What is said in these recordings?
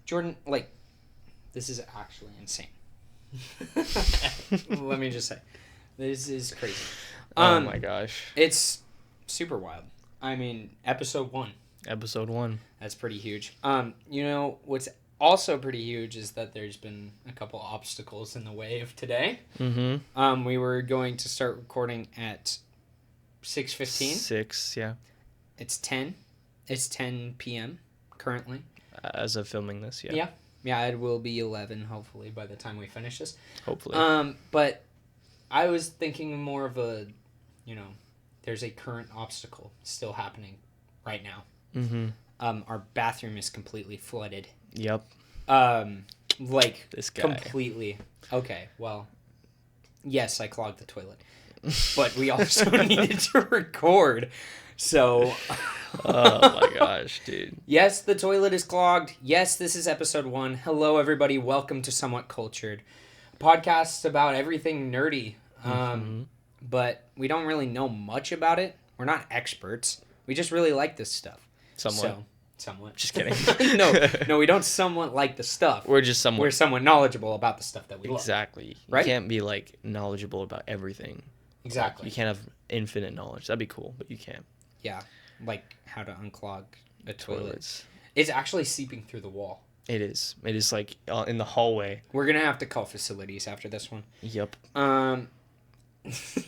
Jordan, like, this is actually insane. Let me just say, this is crazy. Oh my gosh. It's super wild. I mean, episode 1. Episode 1. That's pretty huge. You know, what's also pretty huge is that there's been a couple obstacles in the way of today. Mm-hmm. We were going to start recording at 6:15. 6, yeah. It's 10. It's 10 p.m. currently. As of filming this, yeah. Yeah, it will be 11, hopefully, by the time we finish this. Hopefully. But I was thinking more of a, there's a current obstacle still happening right now. Mm-hmm. Our bathroom is completely flooded. Yep. Like, this guy. completely. Okay, well, yes, I clogged the toilet. But we also needed to record, so... Oh my gosh, dude. Yes, the toilet is clogged. Yes, this is episode 1. Hello, everybody. Welcome to Somewhat Cultured. Podcasts about everything nerdy. But we don't really know much about it. We're not experts. We just really like this stuff. Somewhat. Somewhat. Just kidding. No, we don't somewhat like the stuff. We're just somewhat. We're somewhat knowledgeable about the stuff that we love. Exactly. Right? You can't be, like, knowledgeable about everything. Exactly. You can't have infinite knowledge. That'd be cool, but you can't. Yeah. Like how to unclog a toilet. Toilets. It's actually seeping through the wall. It is. It is, like, in the hallway. We're going to have to call facilities after this one. Yep.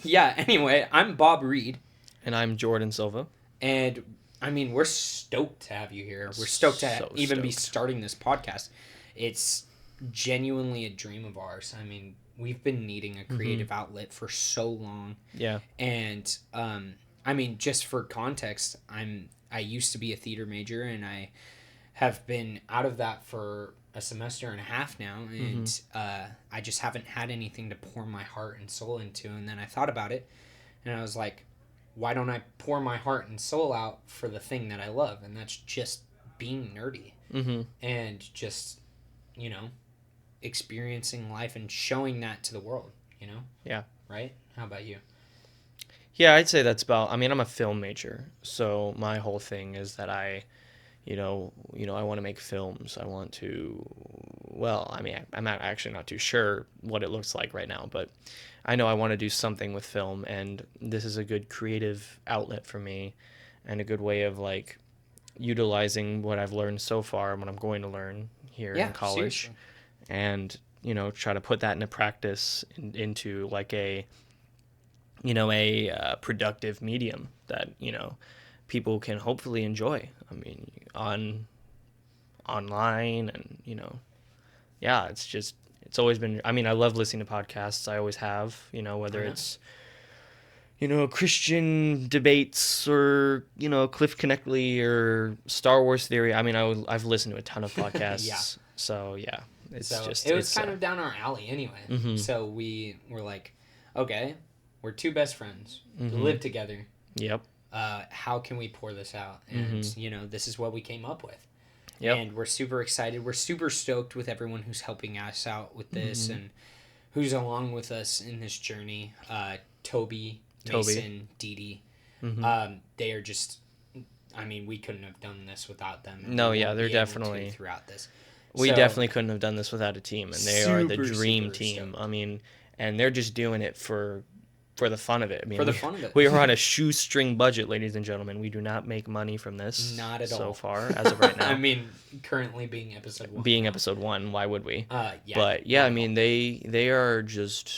Yeah, anyway, I'm Bob Reed. And I'm Jordan Silva. And, I mean, we're stoked to have you here. We're stoked to even be starting this podcast. It's genuinely a dream of ours. I mean, we've been needing a creative outlet for so long. Yeah. And, I mean, just for context, I used to be a theater major, and I have been out of that for a semester and a half now, and I just haven't had anything to pour my heart and soul into. And then I thought about it, and I was like, why don't I pour my heart and soul out for the thing that I love? And that's just being nerdy and just, experiencing life and showing that to the world, Yeah. Right? How about you? Yeah, I'd say that's about... I mean, I'm a film major, so my whole thing is that I want to make films. I want to... Well, I mean, I'm actually not too sure what it looks like right now, but I know I want to do something with film, and this is a good creative outlet for me and a good way of, like, utilizing what I've learned so far and what I'm going to learn here in college. Seriously. And, try to put that into practice into, like, a productive medium that, people can hopefully enjoy. I mean, online and, yeah, it's always been, I mean, I love listening to podcasts. I always have, whether it's, Christian debates or, Cliff Connectley or Star Wars theory. I mean, I've listened to a ton of podcasts. Yeah. So, yeah, it was kind of down our alley anyway. So we were like, okay, we're two best friends. We live together. Yep. How can we pour this out? And, this is what we came up with. Yep. And we're super excited. We're super stoked with everyone who's helping us out with this and who's along with us in this journey. Toby, Mason, Dee Dee. They are just, I mean, we couldn't have done this without them. No, yeah, they're definitely... Throughout this. We definitely couldn't have done this without a team, and they are the dream team. Stoked. I mean, and they're just doing it for the fun of it. I mean, for the fun of it. We are on a shoestring budget, ladies and gentlemen. We do not make money from this. Not at all. So far, as of right now. I mean, currently being episode 1. Being episode 1, why would we? Yeah. But yeah, I mean, they are just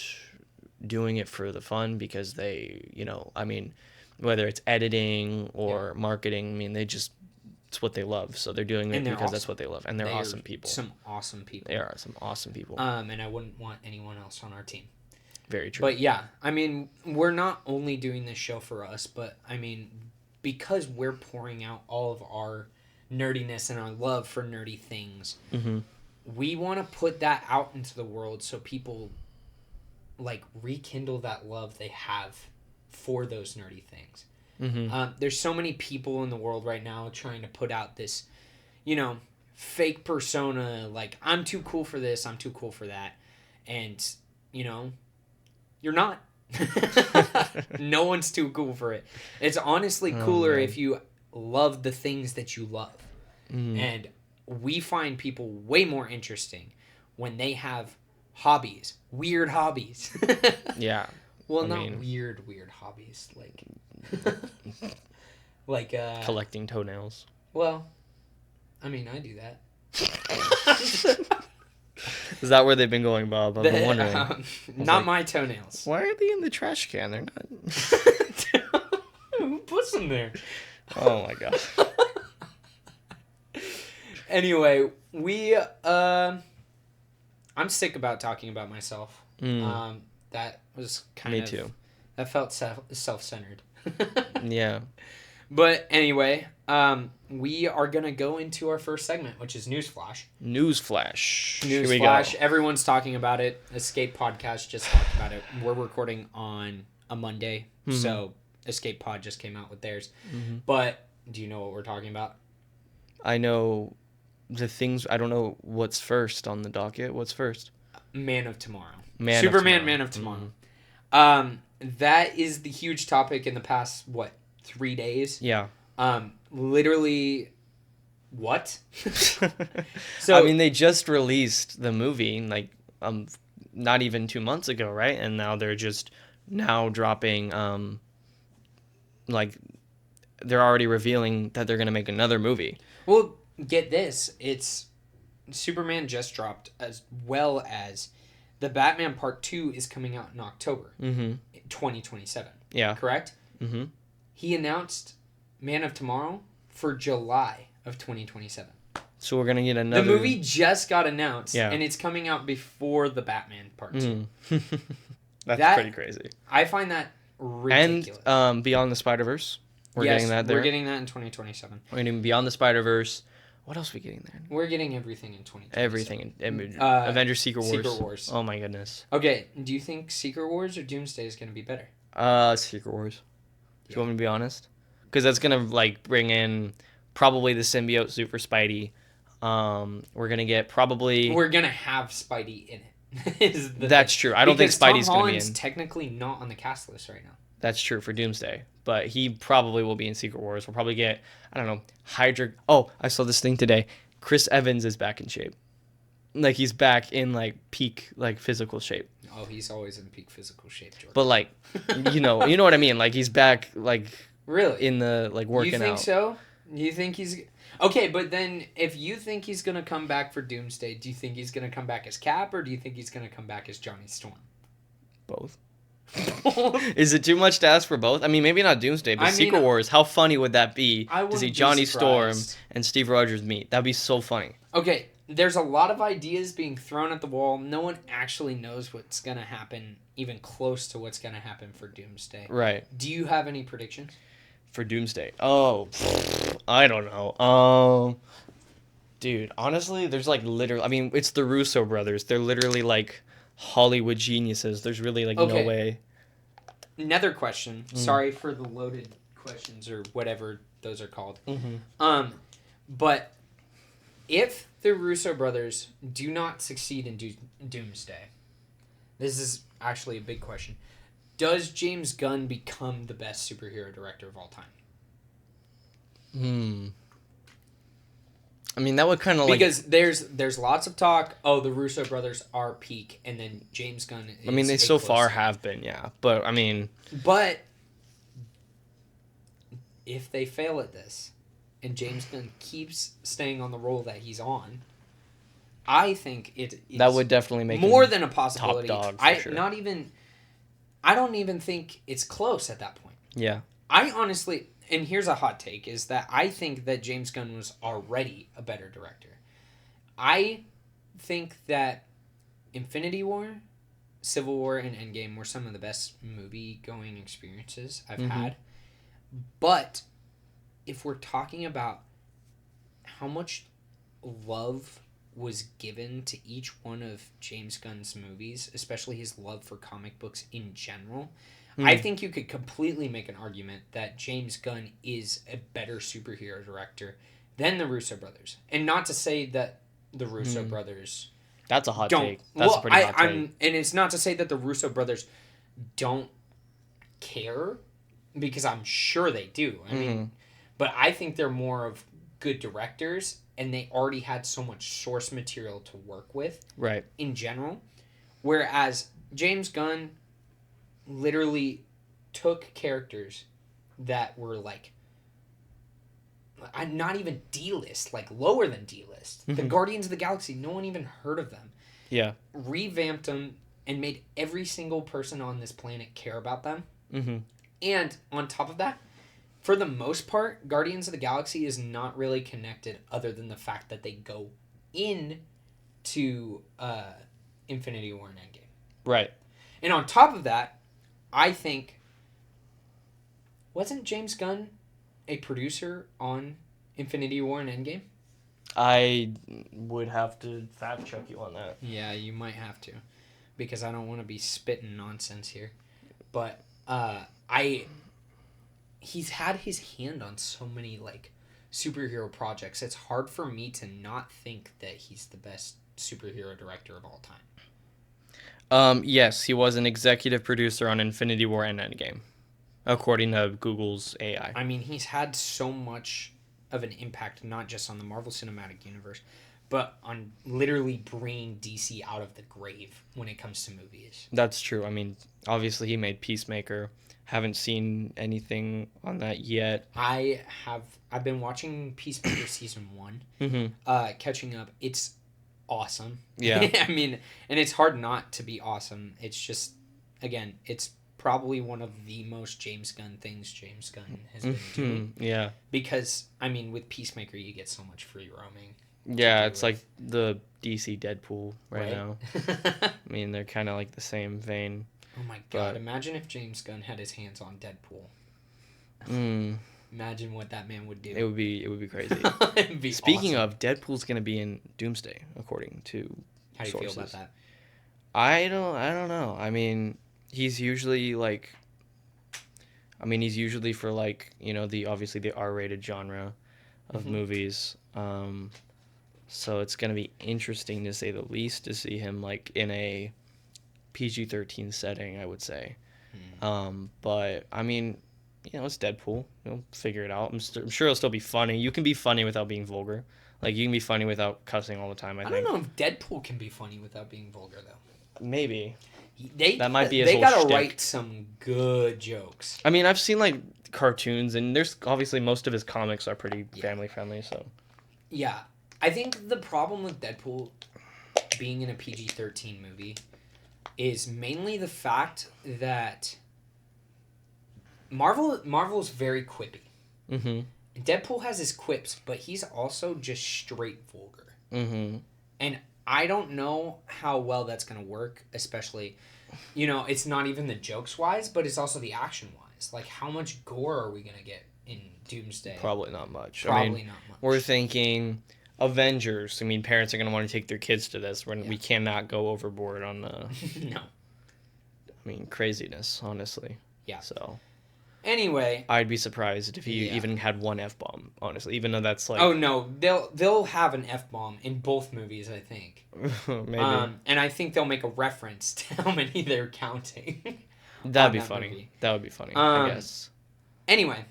doing it for the fun because they, I mean, whether it's editing or marketing, I mean, it's what they love. So they're doing it because that's what they love. And they're awesome people. Some awesome people. They are some awesome people. And I wouldn't want anyone else on our team. Very true. But yeah, I mean, we're not only doing this show for us, but I mean, because we're pouring out all of our nerdiness and our love for nerdy things, we want to put that out into the world so people, like, rekindle that love they have for those nerdy things. There's so many people in the world right now trying to put out this, fake persona, like, I'm too cool for this, I'm too cool for that. And, you're not. No one's too cool for it. It's honestly cooler if you love the things that you love. And we find people way more interesting when they have hobbies, weird hobbies. Yeah. Well, weird hobbies like collecting toenails. Well, I mean, I do that. Is that where they've been going, Bob? I've been wondering. Not my toenails. Why are they in the trash can? They're not. Who puts them there? Oh my god. Anyway, I'm sick about talking about myself. That was kind of... Me too. That felt self-centered. Yeah. But anyway, we are going to go into our first segment, which is Newsflash. Newsflash. Everyone's talking about it. Escape Podcast just talked about it. We're recording on a Monday, so Escape Pod just came out with theirs. But do you know what we're talking about? I know the things. I don't know what's first on the docket. What's first? Man of Tomorrow. Superman, Man of Tomorrow. That is the huge topic in the past, 3 days? Yeah. Literally, what? So I mean, they just released the movie, not even 2 months ago, right? And now they're just dropping, they're already revealing that they're going to make another movie. Well, get this. It's Superman just dropped, as well as the Batman Part 2 is coming out in October 2027. Yeah. Correct? Mm-hmm. He announced Man of Tomorrow for July of 2027. So we're going to get another... The movie just got announced, and it's coming out before the Batman Part 2. That's pretty crazy. I find that ridiculous. And Beyond the Spider-Verse. We're getting that there. We're getting that in 2027. We're getting Beyond the Spider-Verse. What else are we getting there? We're getting everything in 2027. Everything. Avengers Secret Wars. Secret Wars. Oh my goodness. Okay, do you think Secret Wars or Doomsday is going to be better? Secret Wars. Do you want me to be honest? Because that's going to bring in probably the symbiote Super Spidey. We're going to get probably... We're going to have Spidey in it. That's true. I don't think Spidey's going to be in. Tom Holland's technically not on the cast list right now. That's true for Doomsday. But he probably will be in Secret Wars. We'll probably get, I don't know, Hydra... Oh, I saw this thing today. Chris Evans is back in shape. He's back in, peak, physical shape. Oh, he's always in peak physical shape, Jordan. But, you know what I mean? He's back, really? In the, working out. You think so? You think he's... Okay, but then if you think he's going to come back for Doomsday, do you think he's going to come back as Cap, or do you think he's going to come back as Johnny Storm? Both. Is it too much to ask for both? I mean, maybe not Doomsday, but Secret Wars. How funny would that be to see Johnny Storm and Steve Rogers meet? That'd be so funny. Okay, there's a lot of ideas being thrown at the wall. No one actually knows what's going to happen, even close to what's going to happen for Doomsday. Right. Do you have any predictions? For Doomsday? Oh, I don't know. Dude, honestly, there's literally... I mean, it's the Russo brothers. They're literally Hollywood geniuses. There's really no way. Another question. Sorry for the loaded questions or whatever those are called. But if the Russo brothers do not succeed in Doomsday, this is actually a big question. Does James Gunn become the best superhero director of all time? I mean, that would kind of because there's lots of talk. Oh, the Russo brothers are peak, and then James Gunn. I mean, they so far have been, yeah. But I mean, if they fail at this, and James Gunn keeps staying on the role that he's on, I think that would definitely make more than a possibility. Top dog for sure. I don't even think it's close at that point. Yeah. I honestly. And here's a hot take, is that I think that James Gunn was already a better director. I think that Infinity War, Civil War, and Endgame were some of the best movie-going experiences I've had. But if we're talking about how much love was given to each one of James Gunn's movies, especially his love for comic books in general... I think you could completely make an argument that James Gunn is a better superhero director than the Russo brothers. And not to say that the Russo brothers... That's a hot take. That's a pretty hot take. And it's not to say that the Russo brothers don't care, because I'm sure they do. I mean, but I think they're more of good directors, and they already had so much source material to work with. Right. In general, whereas James Gunn literally took characters that were like not even D-list, like lower than D-list. The Guardians of the Galaxy, no one even heard of them. Yeah. Revamped them and made every single person on this planet care about them. Mm-hmm. And on top of that, for the most part, Guardians of the Galaxy is not really connected other than the fact that they go in to Infinity War and Endgame. Right. And on top of that, I think, wasn't James Gunn a producer on Infinity War and Endgame? I would have to fact check you on that. Yeah, you might have to, because I don't want to be spitting nonsense here. But he's had his hand on so many like superhero projects. It's hard for me to not think that he's the best superhero director of all time. Yes, he was an executive producer on Infinity War and Endgame, according to Google's AI. I mean, he's had so much of an impact, not just on the Marvel Cinematic Universe, but on literally bringing DC out of the grave when it comes to movies. That's true. I mean, obviously he made Peacemaker. Haven't seen anything on that yet. I've been watching Peacemaker season 1, catching up. It's awesome. Yeah. I mean, and it's hard not to be awesome. It's just, again, it's probably one of the most James Gunn things James Gunn has been doing. Yeah. Because, I mean, with Peacemaker, you get so much free roaming. Yeah, it's like the DC Deadpool right now. I mean, they're kind of like the same vein. Oh my god, imagine if James Gunn had his hands on Deadpool. Imagine what that man would do. It would be crazy. It'd be Speaking awesome. of, Deadpool's going to be in Doomsday, according to How do you sources. feel about that? I don't know. I mean, he's usually like he's usually for like, obviously the R-rated genre of movies. So it's going to be interesting to say the least to see him like in a PG-13 setting, I would say. But I mean, it's Deadpool. You'll figure it out. I'm sure it'll still be funny. You can be funny without being vulgar. Like, you can be funny without cussing all the time, I think. I don't know if Deadpool can be funny without being vulgar, though. Maybe. That might be his They whole gotta shtick. write some good jokes. I mean, I've seen, like, cartoons, and there's obviously most of his comics are pretty family-friendly, so. Yeah. I think the problem with Deadpool being in a PG-13 movie is mainly the fact that Marvel's very quippy. Mm-hmm. Deadpool has his quips, but he's also just straight vulgar. Mm-hmm. And I don't know how well that's going to work, especially, it's not even the jokes-wise, but it's also the action-wise. Like, how much gore are we going to get in Doomsday? Probably not much. Probably not much. We're thinking Avengers. I mean, parents are going to want to take their kids to this when we cannot go overboard on the... No. I mean, craziness, honestly. Yeah. So... Anyway, I'd be surprised if he even had one F-bomb, honestly, even though that's like... Oh, no. They'll have an F-bomb in both movies, I think. Maybe. And I think they'll make a reference to how many they're counting. That'd be funny. Movie. That would be funny, I guess. Anyway,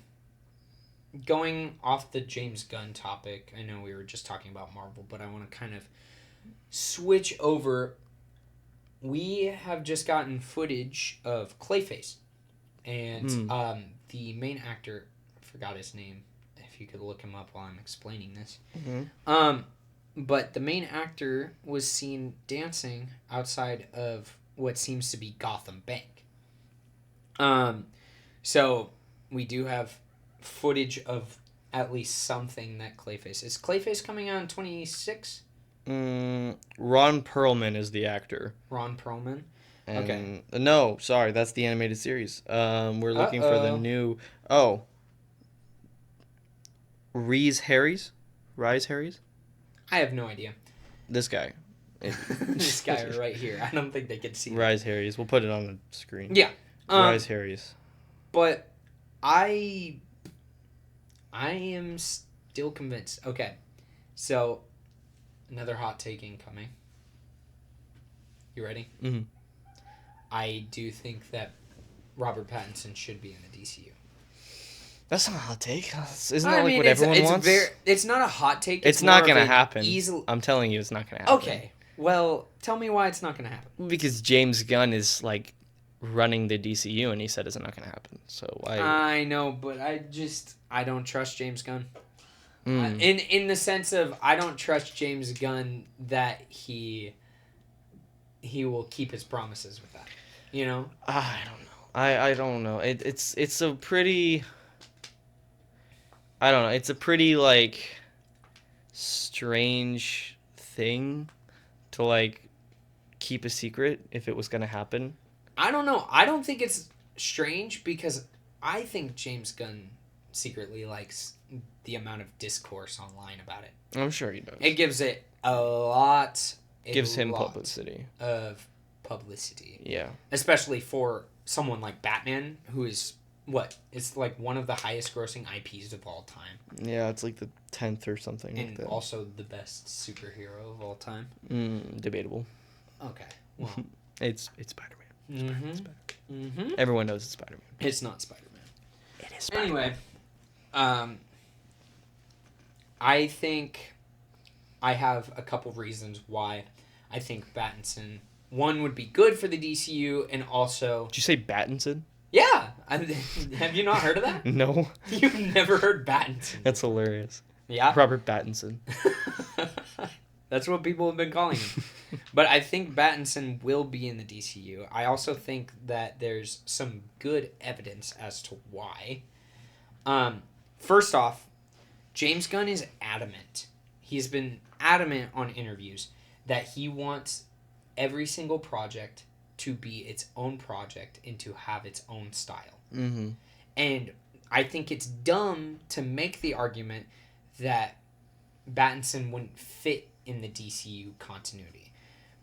going off the James Gunn topic, I know we were just talking about Marvel, but I want to kind of switch over. We have just gotten footage of Clayface. And the main actor, I forgot his name, if you could look him up while I'm explaining this. But the main actor was seen dancing outside of what seems to be Gotham Bank. So we do have footage of at least something that Clayface... Is Clayface coming out in 26? Ron Perlman is the actor. Ron Perlman? And, okay. No, sorry, that's the animated series. We're looking for the new... Oh. Rise Harry's? I have no idea. This guy. This guy right here. I don't think they can see Rise Harry's. We'll put it on the screen. Yeah. Rise Harry's. But I am still convinced. Okay. So, another hot take incoming. You ready? Mm-hmm. I do think that Robert Pattinson should be in the DCU. That's not a hot take. Isn't I that like mean, what everyone wants? It's not a hot take. It's more not of gonna an happen. easy- I'm telling you, it's not gonna happen. Okay, well, tell me why it's not gonna happen. Because James Gunn is like running the DCU, and he said it's not gonna happen. So why? I know, but I don't trust James Gunn. Mm. In the sense of I don't trust James Gunn that he will keep his promises with that. You know? I don't know. I don't know. It's a pretty. I don't know. It's a pretty like strange thing to like keep a secret if it was gonna happen. I don't know. I don't think it's strange because I think James Gunn secretly likes the amount of discourse online about it. I'm sure he does. It gives it a lot. Gives him publicity. Of publicity. Yeah. Especially for someone like Batman, who is it's like one of the highest grossing IPs of all time. Yeah, it's like the 10th or something. And like that. also the best superhero of all time. Debatable. Okay. Well, it's Spider-Man. Mm-hmm. Spider-Man. Mm-hmm. Everyone knows it's Spider-Man. It's not Spider-Man. It is Spider-Man. Anyway, I think I have a couple reasons why I think Pattinson, one, would be good for the DCU, and also... Did you say Battinson? Yeah! Have you not heard of that? No. You've never heard Pattinson? That's hilarious. Yeah? Robert Pattinson. That's what people have been calling him. But I think Pattinson will be in the DCU. I also think that there's some good evidence as to why. First off, James Gunn is adamant. He's been adamant on interviews that he wants every single project to be its own project and to have its own style. Mm-hmm. And I think it's dumb to make the argument that Pattinson wouldn't fit in the DCU continuity.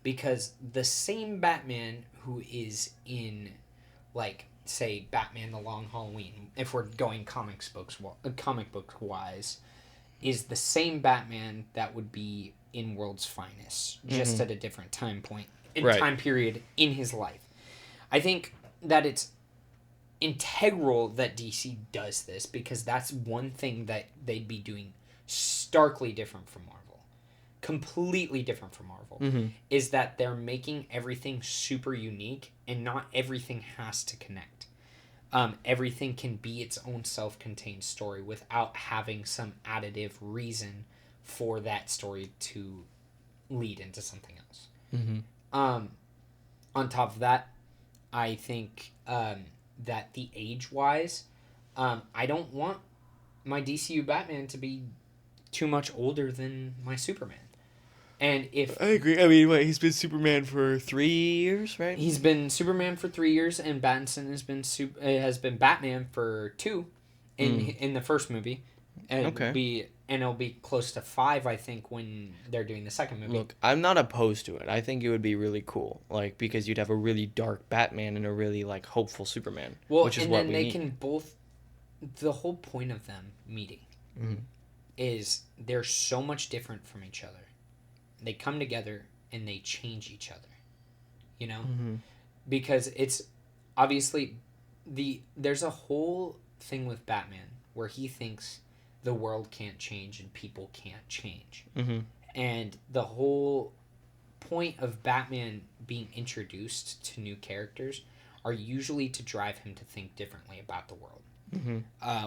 Because the same Batman who is in, like, say, Batman The Long Halloween, if we're going comic book wise, is the same Batman that would be in World's Finest, just at a different time point, time period in his life. I think that it's integral that DC does this because that's one thing that they'd be doing starkly different from Marvel. Completely different from Marvel. Is that they're making everything super unique and not everything has to connect. Everything can be its own self-contained story without having some additive reason for that story to lead into something else. On top of that, I think that the age-wise, I don't want my DCU Batman to be too much older than my Superman. And if I agree. I mean, he's been Superman for 3 years, right? He's been Superman for 3 years, and Pattinson has been Batman for 2 in the first movie. And it'll be close to 5, I think, when they're doing the second movie. Look, I'm not opposed to it. I think it would be really cool, like because you'd have a really dark Batman and a really like hopeful Superman, which is what we need. And then they can both. The whole point of them meeting is they're so much different from each other. They come together and they change each other, you know, because it's obviously there's a whole thing with Batman where he thinks the world can't change and people can't change. And the whole point of Batman being introduced to new characters are usually to drive him to think differently about the world.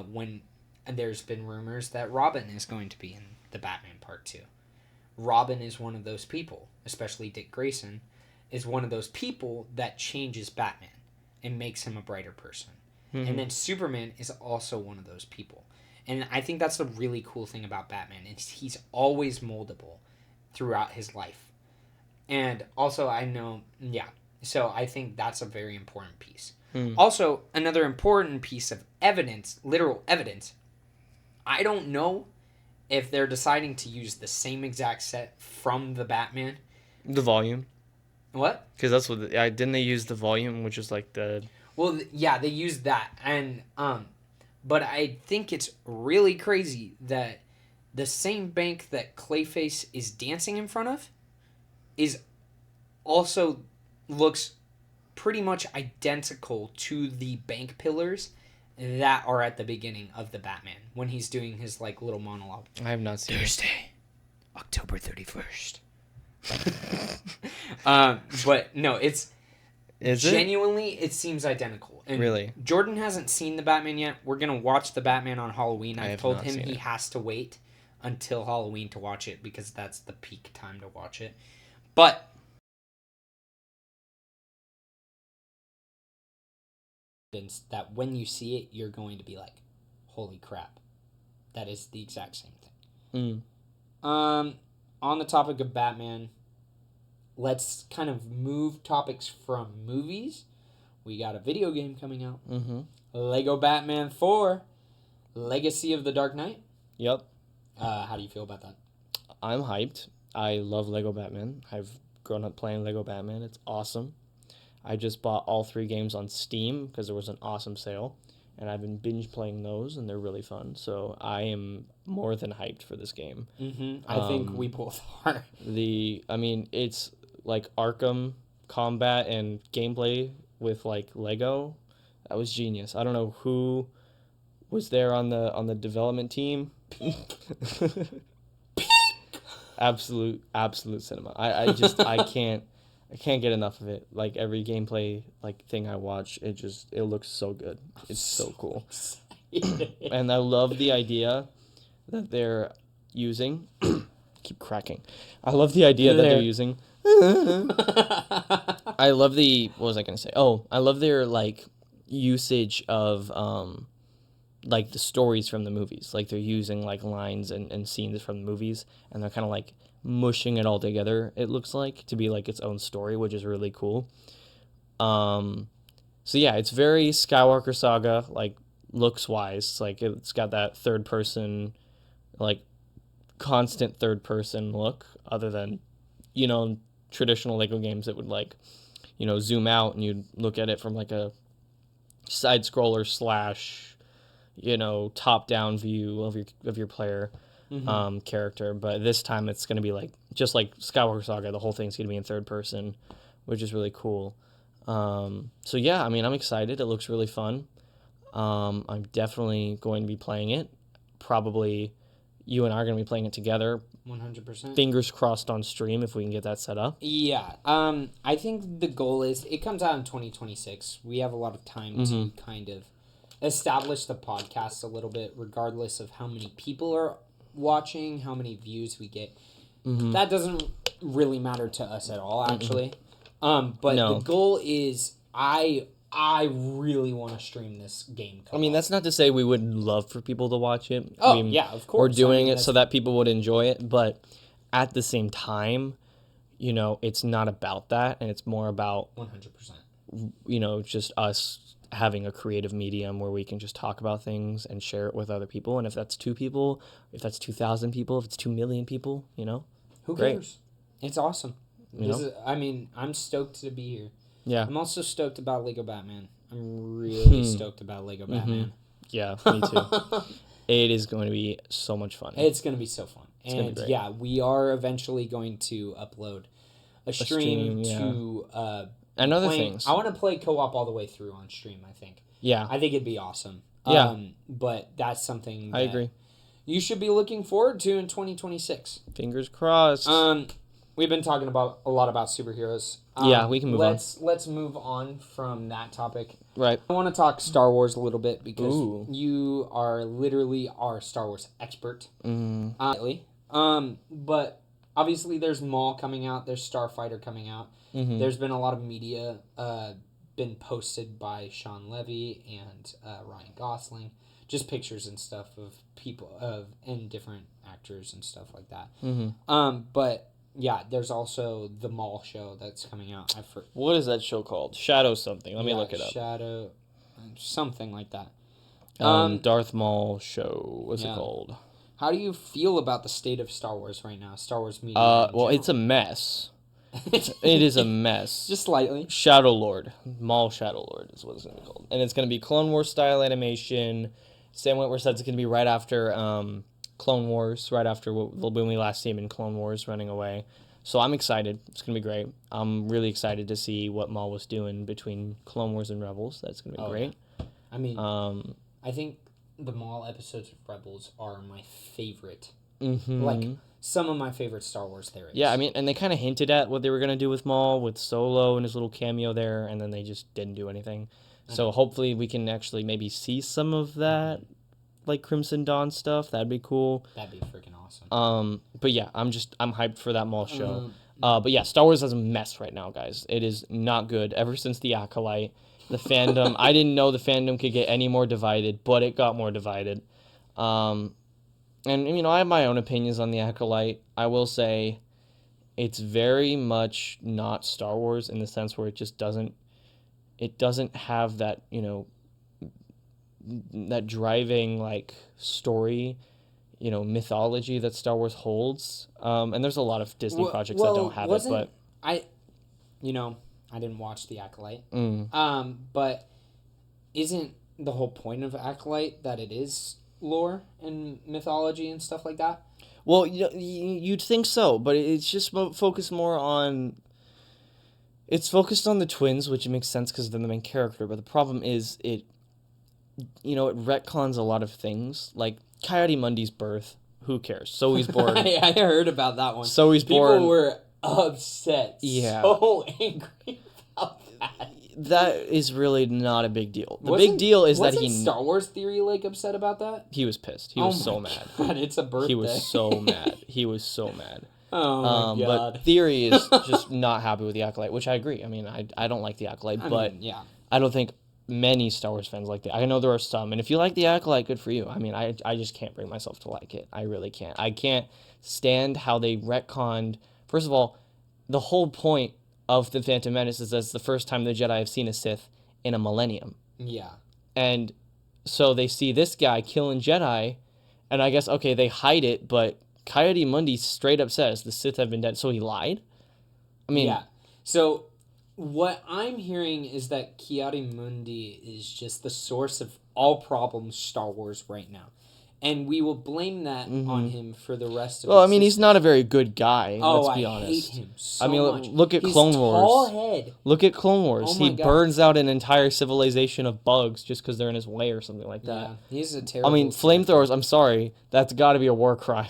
When there's been rumors that Robin is going to be in the Batman Part 2. Robin is one of those people, especially Dick Grayson, is one of those people that changes Batman and makes him a brighter person. And then Superman is also one of those people. And I think that's the really cool thing about Batman. Is he's always moldable throughout his life. And also so I think that's a very important piece. Also, another important piece of evidence, literal evidence, I don't know if they're deciding to use the same exact set from the Batman. The volume. What? Because that's what didn't they use the volume, which is like the... Well, yeah, they used that. And but I think it's really crazy that the same bank that Clayface is dancing in front of looks pretty much identical to the bank pillars that are at the beginning of the Batman when he's doing his like little monologue. I have not seen Thursday, October 31st. But no, it's genuinely it seems identical. And really? Jordan hasn't seen the Batman yet. We're gonna watch the Batman on Halloween. I've told him he has to wait until Halloween to watch it because that's the peak time to watch it. But that when you see it, you're going to be like, "Holy crap, that is the exact same thing." On the topic of Batman, let's kind of move topics from movies. We got a video game coming out. Lego Batman 4, Legacy of the Dark Knight. Yep. How do you feel about that? I'm hyped. I love Lego Batman. I've grown up playing Lego Batman. It's awesome. I just bought all 3 games on Steam because there was an awesome sale, and I've been binge playing those, and they're really fun. So I am more than hyped for this game. I think we both are. It's like Arkham combat and gameplay with like Lego. That was genius. I don't know who was there on the development team. absolute cinema. I can't get enough of it. Like every gameplay like thing I watch, it looks so good. It's so cool. And I love the idea that they're using keep cracking. I love the idea that they're using I love what was I going to say? Oh, I love their like usage of like the stories from the movies. Like they're using like lines and scenes from the movies, and they're kind of like mushing it all together, it looks like, to be like its own story, which is really cool. So yeah, it's very Skywalker Saga, like looks wise. Like it's got that third person, like constant third person look, other than, traditional Lego games that would like, zoom out and you'd look at it from like a side scroller / top down view of your player character. But this time it's going to be like just like Skywalker Saga, the whole thing's going to be in third person, which is really cool. So yeah, I mean, I'm excited. It looks really fun. I'm definitely going to be playing it. Probably you and I are going to be playing it together. 100%. Fingers crossed on stream if we can get that set up. Yeah. I think the goal is it comes out in 2026. We have a lot of time to kind of establish the podcast a little bit, regardless of how many people are watching, how many views we get. That doesn't really matter to us at all, actually. But the goal is I really want to stream this game. I mean, that's not to say we wouldn't love for people to watch it. Oh, yeah, of course. We're doing it so that people would enjoy it, but at the same time, it's not about that, and it's more about 100%. Just us having a creative medium where we can just talk about things and share it with other people. And if that's 2 people, if that's 2,000 people, if it's 2 million people, who great. cares? It's awesome. I'm stoked to be here. Yeah. I'm also stoked about Lego Batman. I'm really stoked about Lego Batman. Yeah, me too. It is going to be so much fun. It's going to be so fun. And yeah, we are eventually going to upload a stream to and other things. I want to play co-op all the way through on stream, I think. Yeah. I think it'd be awesome. Yeah. But that's something that I agree. You should be looking forward to in 2026. Fingers crossed. We've been talking a lot about superheroes. Yeah, we can move on. Let's move on from that topic. Right. I want to talk Star Wars a little bit because you are literally our Star Wars expert. But obviously there's Maul coming out. There's Starfighter coming out. There's been a lot of media been posted by Sean Levy and Ryan Gosling. Just pictures and stuff of people and different actors and stuff like that. But yeah, there's also the Maul show that's coming out. What is that show called? Shadow something. Let me look it up. Shadow, something like that. Darth Maul show. What's it called? How do you feel about the state of Star Wars right now? Star Wars media. Well, it's a mess. It is a mess. Just slightly. Shadow Lord. Maul Shadow Lord is what it's going to be called. And it's going to be Clone Wars style animation. Sam Witwer said it's going to be right after Clone Wars, right after when we last see him in Clone Wars running away. So I'm excited. It's going to be great. I'm really excited to see what Maul was doing between Clone Wars and Rebels. That's going to be great. Yeah. I mean, I think the Maul episodes of Rebels are my favorite. Mm-hmm. Like, some of my favorite Star Wars there is. Yeah, I mean, and they kind of hinted at what they were going to do with Maul, with Solo and his little cameo there, and then they just didn't do anything. So hopefully we can actually maybe see some of that, like Crimson Dawn stuff. That'd be cool. That'd be freaking awesome. But yeah, I'm hyped for that Maul show. But yeah, Star Wars is a mess right now, guys. It is not good. Ever since the Acolyte, the fandom, I didn't know the fandom could get any more divided, but it got more divided. And you know, I have my own opinions on the Acolyte. I will say, it's very much not Star Wars in the sense where it just doesn't have that, you know, that driving like story, you know, mythology that Star Wars holds. And there's a lot of Disney projects that don't have it, but I didn't watch the Acolyte. Mm. But isn't the whole point of Acolyte that it is lore and mythology and stuff like that? Well, you'd think so, but it's just focused more on. It's focused on the twins, which makes sense because they're the main character. But the problem is it retcons a lot of things, like Coyote Mundy's birth. Who cares? So he's born. I heard about that one. So he's born. People were upset. Yeah. So angry about that. That is really not a big deal. The big deal is that wasn't Star Wars Theory like upset about that? He was pissed. He was so mad. God, it's a birthday. He was so mad. He was so mad. Oh my God. But Theory is just not happy with the Acolyte, which I agree. I mean, I don't like the Acolyte, yeah. I don't think many Star Wars fans like it. I know there are some, and if you like the Acolyte, good for you. I mean, I just can't bring myself to like it. I really can't. I can't stand how they retconned. First of all, the whole point of the Phantom Menace is that's the first time the Jedi have seen a Sith in a millennium. Yeah. And so they see this guy killing Jedi, and I guess, okay, they hide it, but Coyote Mundi straight up says the Sith have been dead, so he lied? I mean... Yeah. So, what I'm hearing is that Coyote Mundi is just the source of all problems Star Wars right now. And we will blame that on him for the rest of Well, I mean, he's not a very good guy, let's be honest. I hate him so much. Look at Clone Wars. Tall head. Look at Clone Wars. Oh he God. burns out an entire civilization of bugs just because they're in his way or something like that. Yeah, he's a terrible... I mean, flamethrowers, I'm sorry, that's got to be a war crime.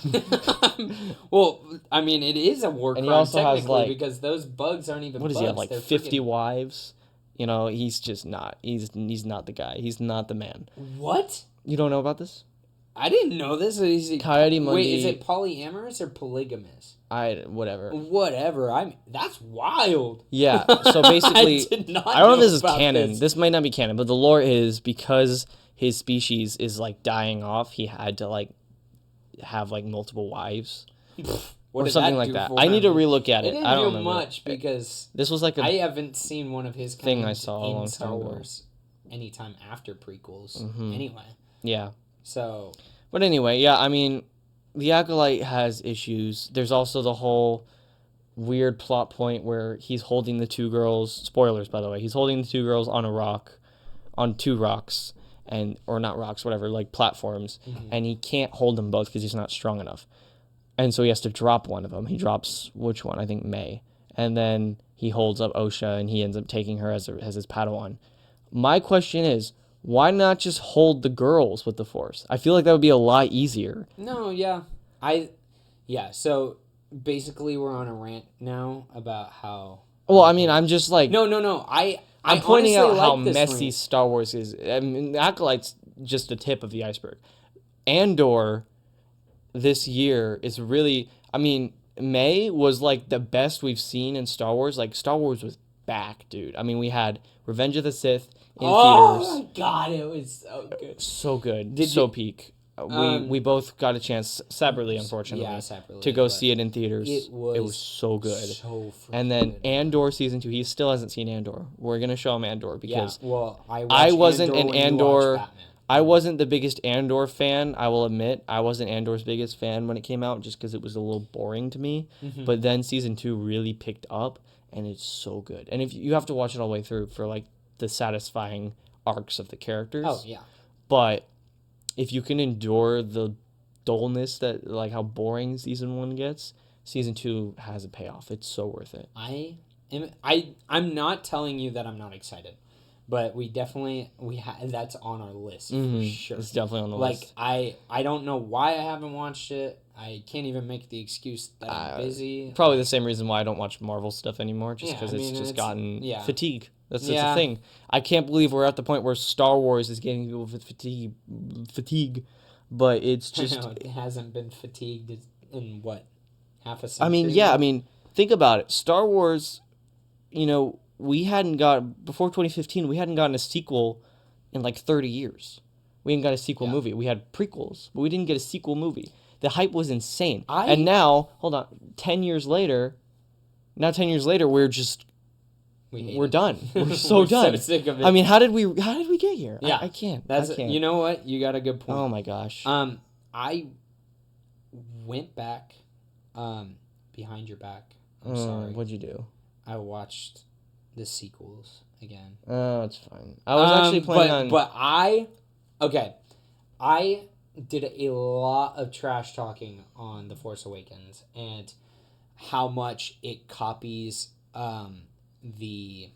Well, I mean, it is a war crime also has, technically like... because those bugs aren't even What bugs. does he have, like They're 50 freaking... wives? You know, he's just not. He's not the guy. He's not the man. What? You don't know about this? I didn't know this. Coyote Mundi... Wait, is it polyamorous or polygamous? Whatever. That's wild. Yeah, so basically... I don't know if this is canon. This might not be canon, but the lore is because his species is, like, dying off, he had to, like, have, like, multiple wives. What or something like that. I need to relook at it. I don't remember much because this was like I haven't seen one of his thing I saw a long in time Star ago. Wars anytime after prequels. Anyway. Yeah. So. But anyway, yeah. I mean, the Acolyte has issues. There's also the whole weird plot point where he's holding the two girls. Spoilers, by the way. He's holding the two girls on a rock, on two rocks, or not rocks, whatever, like platforms, and he can't hold them both because he's not strong enough. And so he has to drop one of them. He drops, which one? I think May. And then he holds up Osha, and he ends up taking her as his Padawan. My question is, why not just hold the girls with the Force? I feel like that would be a lot easier. No, yeah. So basically we're on a rant now about how... Well, I mean, I'm just like... No. I'm pointing out how like messy rant. Star Wars is. I mean, the Acolyte's just the tip of the iceberg. Andor... this year is really, I mean, May was like the best we've seen in Star Wars. Like, Star Wars was back, dude. I mean, we had Revenge of the Sith in theaters. Oh my God, it was so good. So good. Did peak. We both got a chance separately, unfortunately, to go see it in theaters. It was so good. So and then good. Andor season 2, he still hasn't seen Andor. We're gonna show him Andor because I wasn't an Andor. I wasn't the biggest Andor fan, I will admit. I wasn't Andor's biggest fan when it came out just because it was a little boring to me. But then season 2 really picked up, and it's so good. And if you have to watch it all the way through for like the satisfying arcs of the characters. Oh, yeah. But if you can endure the dullness that, like, how boring season 1 gets, season 2 has a payoff. It's so worth it. I'm not telling you that I'm not excited. But we definitely that's on our list for sure. It's definitely on the like, list. I don't know why I haven't watched it. I can't even make the excuse that I'm busy. Probably the same reason why I don't watch Marvel stuff anymore, just because it's gotten fatigue. That's the thing. I can't believe we're at the point where Star Wars is getting people with fatigue, but it's just... it hasn't been fatigued in, what, half a century? I mean, think about it. Star Wars, we hadn't got... Before 2015, we hadn't gotten a sequel in like 30 years. We hadn't got a sequel movie. We had prequels, but we didn't get a sequel movie. The hype was insane. And now, hold on, 10 years later, we're just... We're done. We're so done. So sick of it. I mean, how did we get here? Yeah, I can't. You know what? You got a good point. Oh my gosh. I went back, behind your back. I'm sorry. What'd you do? I watched the sequels again. Oh, it's fine. I was actually planning I did a lot of trash talking on The Force Awakens and how much it copies the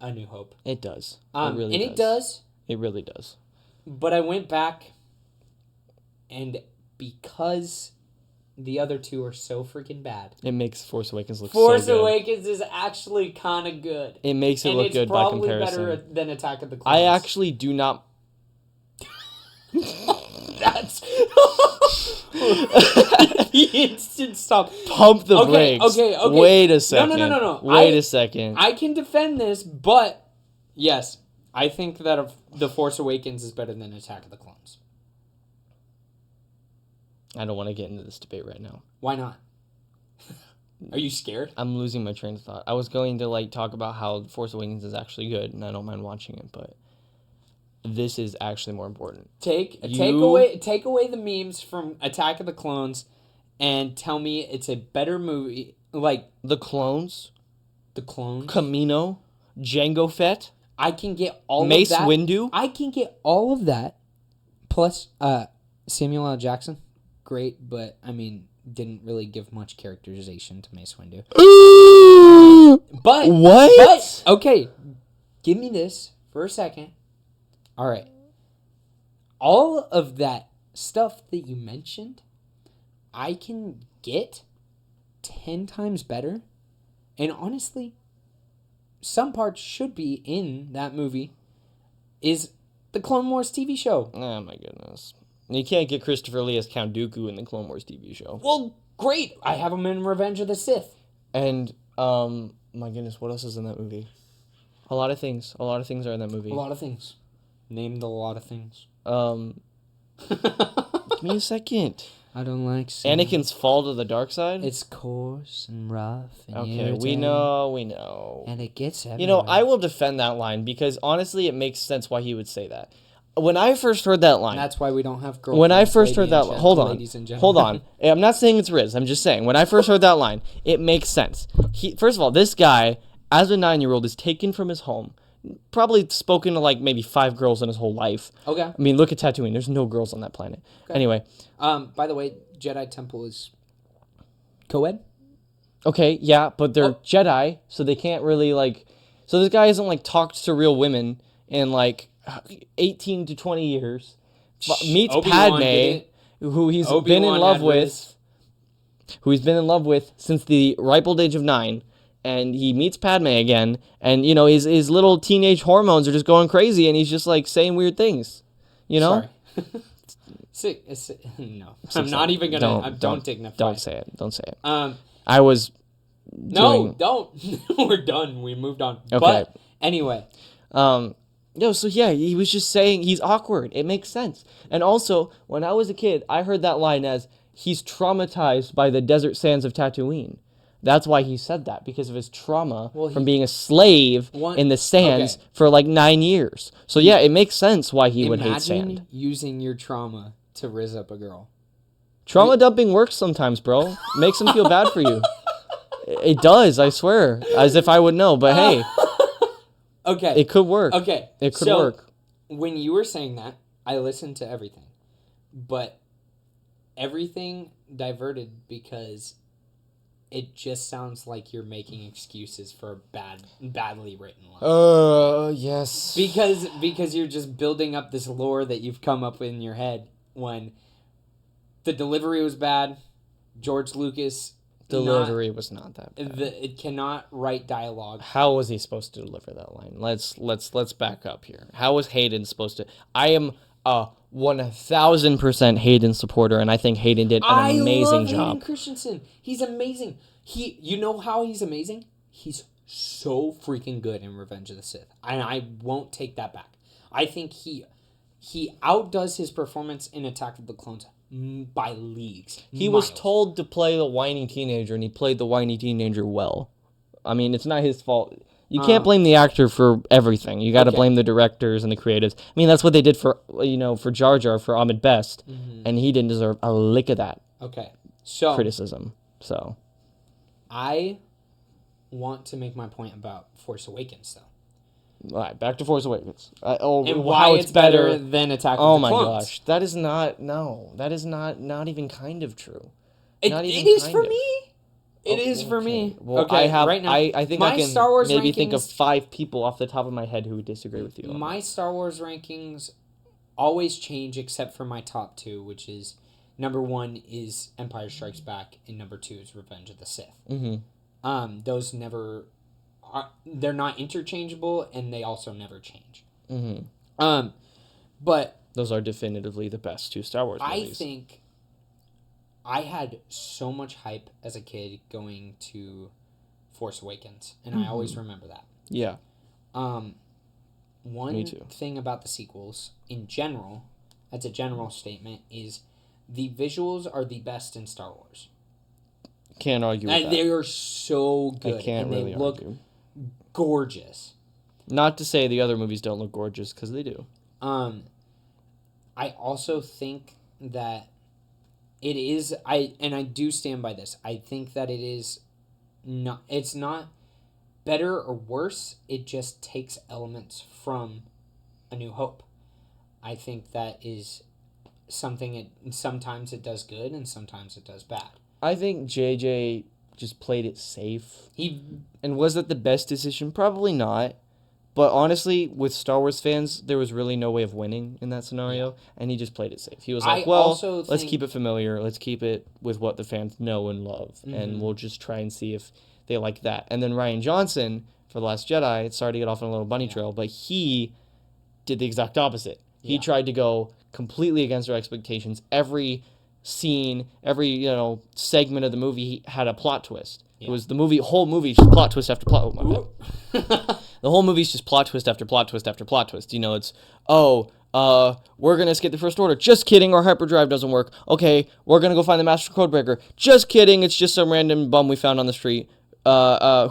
A New Hope. It does. It really does. It really does. But I went back, and because the other two are so freaking bad, it makes Force Awakens look Force so good. Awakens is actually kind of good. It makes it look good by comparison. And it's probably better than Attack of the Clones. I actually do not... That's... the instant stop. Pump the brakes. Okay. Wait a second. No. Wait a second. I can defend this, but yes, I think that The Force Awakens is better than Attack of the Clones. I don't want to get into this debate right now. Why not? Are you scared? I'm losing my train of thought. I was going to talk about how Force Awakens is actually good, and I don't mind watching it, but this is actually more important. Take away the memes from Attack of the Clones and tell me it's a better movie. Like The Clones, Camino, Jango Fett. I can get all Mace of that. Windu. I can get all of that. Plus Samuel L. Jackson, great, but I mean didn't really give much characterization to Mace Windu. But what? But okay, give me this for a second. All right. All of that stuff that you mentioned, I can get 10 times better. And honestly, some parts should be in that movie is the Clone Wars TV show. Oh my goodness. You can't get Christopher Lee as Count Dooku in the Clone Wars TV show. Well, great. I have him in Revenge of the Sith. And, my goodness, what else is in that movie? A lot of things. A lot of things are in that movie. A lot of things. Named a lot of things. Give me a second. I don't like Anakin's fall to the dark side? It's coarse and rough and okay, irritating. we know. And it gets everywhere. I will defend that line because honestly it makes sense why he would say that. When I first heard that line... That's why we don't have girlfriends. When I first heard that line... Hold on. I'm not saying it's Riz. I'm just saying. When I first heard that line, it makes sense. First of all, this guy, as a 9-year-old, is taken from his home. Probably spoken to maybe 5 girls in his whole life. Okay. I mean, look at Tatooine. There's no girls on that planet. Okay. Anyway. By the way, Jedi Temple is co-ed? Okay, yeah, but they're Jedi, so they can't really so this guy hasn't talked to real women in 18 to 20 years. Meets Obi-Wan Padme, who he's been in love with. Who he's been in love with since the ripe old age of 9. And he meets Padme again, and, his little teenage hormones are just going crazy, and he's just, saying weird things, Sorry. No. I'm not even going to... Don't dignify. Don't say it. Don't say it. I was... No, don't. We're done. We moved on. Okay. But, anyway. He was just saying he's awkward. It makes sense. And also, when I was a kid, I heard that line as, he's traumatized by the desert sands of Tatooine. That's why he said that, because of his trauma from being a slave in the sands for 9 years. So yeah, it makes sense why he would hate sand. Imagine using your trauma to rizz up a girl. Trauma dumping works sometimes, bro. Makes them feel bad for you. It does, I swear. As if I would know, but hey. Okay. It could work. Okay. It could work. When you were saying that, I listened to everything. But everything diverted because it just sounds like you're making excuses for a badly written line. Yes. Because you're just building up this lore that you've come up with in your head when the delivery was bad. George Lucas Delivery was not that bad. It cannot write dialogue. How was he supposed to deliver that line? Let's back up here. How was Hayden supposed to? I am a 1,000% Hayden supporter, and I think Hayden did an amazing job. Hayden Christensen. He's amazing. You know how he's amazing? He's so freaking good in Revenge of the Sith, and I won't take that back. I think he outdoes his performance in Attack of the Clones by leagues. He was told to play the whiny teenager, and he played the whiny teenager well. I mean, it's not his fault. You can't blame the actor for everything. You got to blame the directors and the creatives. I mean, that's what they did for Jar Jar, for Ahmed Best, and he didn't deserve a lick of that. Okay, so criticism. So, I want to make my point about Force Awakens, though. All right, back to Force Awakens. And why it's better than Attack of the Clones. Oh my gosh, that is not even kind of true. It is for me. It is for me. Well, okay, right now, I think I can Star Wars maybe rankings, think of 5 people off the top of my head who would disagree with you. My Star Wars rankings always change except for my top 2, which is number 1 is Empire Strikes Back, and number 2 is Revenge of the Sith. Mm-hmm. Those never... they're not interchangeable, and they also never change. Mm-hmm. But those are definitively the best 2 Star Wars movies. I think I had so much hype as a kid going to Force Awakens, and I always remember that. Yeah. One thing about the sequels in general, that's a general statement, is the visuals are the best in Star Wars. Can't argue with that. They are so good. I can't really look argue. Gorgeous. Not to say the other movies don't look gorgeous, because they do. I also think that it is, I do stand by this. I think that it's not better or worse. It just takes elements from A New Hope. I think that is something sometimes it does good and sometimes it does bad. I think JJ just played it safe. And was that the best decision? Probably not. But honestly, with Star Wars fans, there was really no way of winning in that scenario, and he just played it safe. He was like, let's keep it familiar. Let's keep it with what the fans know and love, and we'll just try and see if they like that. And then Rian Johnson, for The Last Jedi, sorry to get off on a little bunny trail, but he did the exact opposite. He tried to go completely against our expectations. Every scene, every segment of the movie had a plot twist. It was whole movie, just plot twist after plot. Oh, my bad. The whole movie's just plot twist after plot twist after plot twist. It's, we're going to escape the First Order. Just kidding, our hyperdrive doesn't work. Okay, we're going to go find the Master Codebreaker. Just kidding, it's just some random bum we found on the street who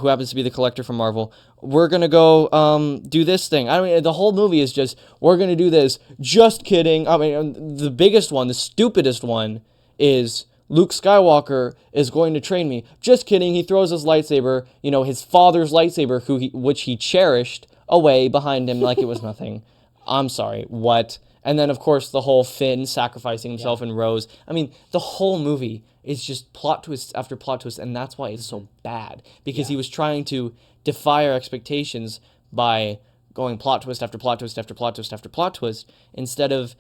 happens to be the Collector from Marvel. We're going to go do this thing. I mean, the whole movie is just, we're going to do this. Just kidding. I mean, the biggest one, the stupidest one is... Luke Skywalker is going to train me. Just kidding. He throws his lightsaber, his father's lightsaber, which he cherished, away behind him like it was nothing. I'm sorry, what? And then, of course, the whole Finn sacrificing himself and Rose. I mean, the whole movie is just plot twist after plot twist, and that's why it's so bad. Because he was trying to defy our expectations by going plot twist after plot twist after plot twist after plot twist, instead of,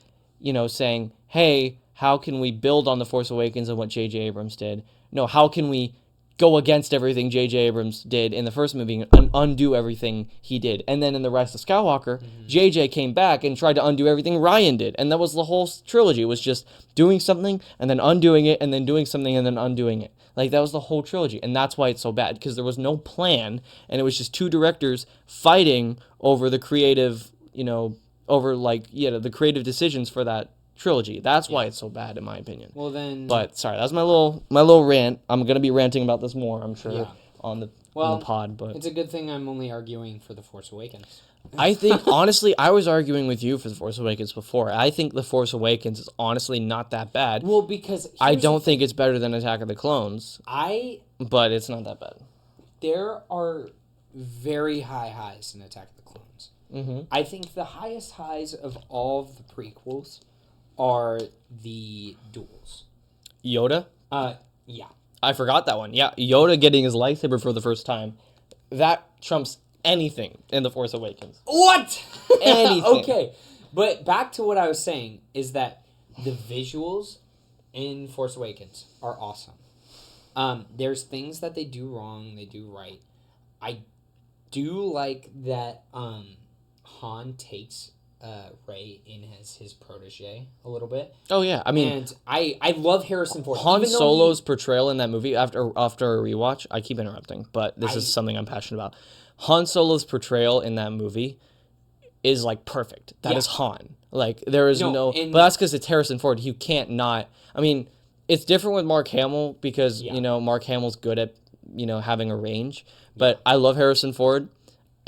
saying, hey... How can we build on The Force Awakens and what J.J. Abrams did? No, how can we go against everything J.J. Abrams did in the first movie and undo everything he did? And then in The Rise of Skywalker, J.J. came back and tried to undo everything Ryan did. And that was the whole trilogy. It was just doing something and then undoing it and then doing something and then undoing it. Like, that was the whole trilogy. And that's why it's so bad, because there was no plan, and it was just 2 directors fighting over the creative, the creative decisions for that trilogy. That's why it's so bad, in my opinion. Well, then... But, sorry, that's my little rant. I'm going to be ranting about this more, I'm sure, on the pod. But it's a good thing I'm only arguing for The Force Awakens. I think, honestly, I was arguing with you for The Force Awakens before. I think The Force Awakens is honestly not that bad. Well, because... I don't think it's better than Attack of the Clones. But it's not that bad. There are very high highs in Attack of the Clones. Mm-hmm. I think the highest highs of all of the prequels... are the duels. Yoda? Yeah. I forgot that one. Yeah, Yoda getting his lightsaber for the first time. That trumps anything in The Force Awakens. What? Anything. Okay, but back to what I was saying is that the visuals in Force Awakens are awesome. There's things that they do wrong, they do right. I do like that Han takes Rey in as his protege a little bit. Oh yeah, I mean, and I love Harrison Ford. Han Solo's portrayal in that movie after a rewatch. I keep interrupting, but this is something I'm passionate about. Han Solo's portrayal in that movie is like perfect. That is Han. Like there is but that's because it's Harrison Ford. You can't not. I mean, it's different with Mark Hamill because Mark Hamill's good at having a range. But I love Harrison Ford.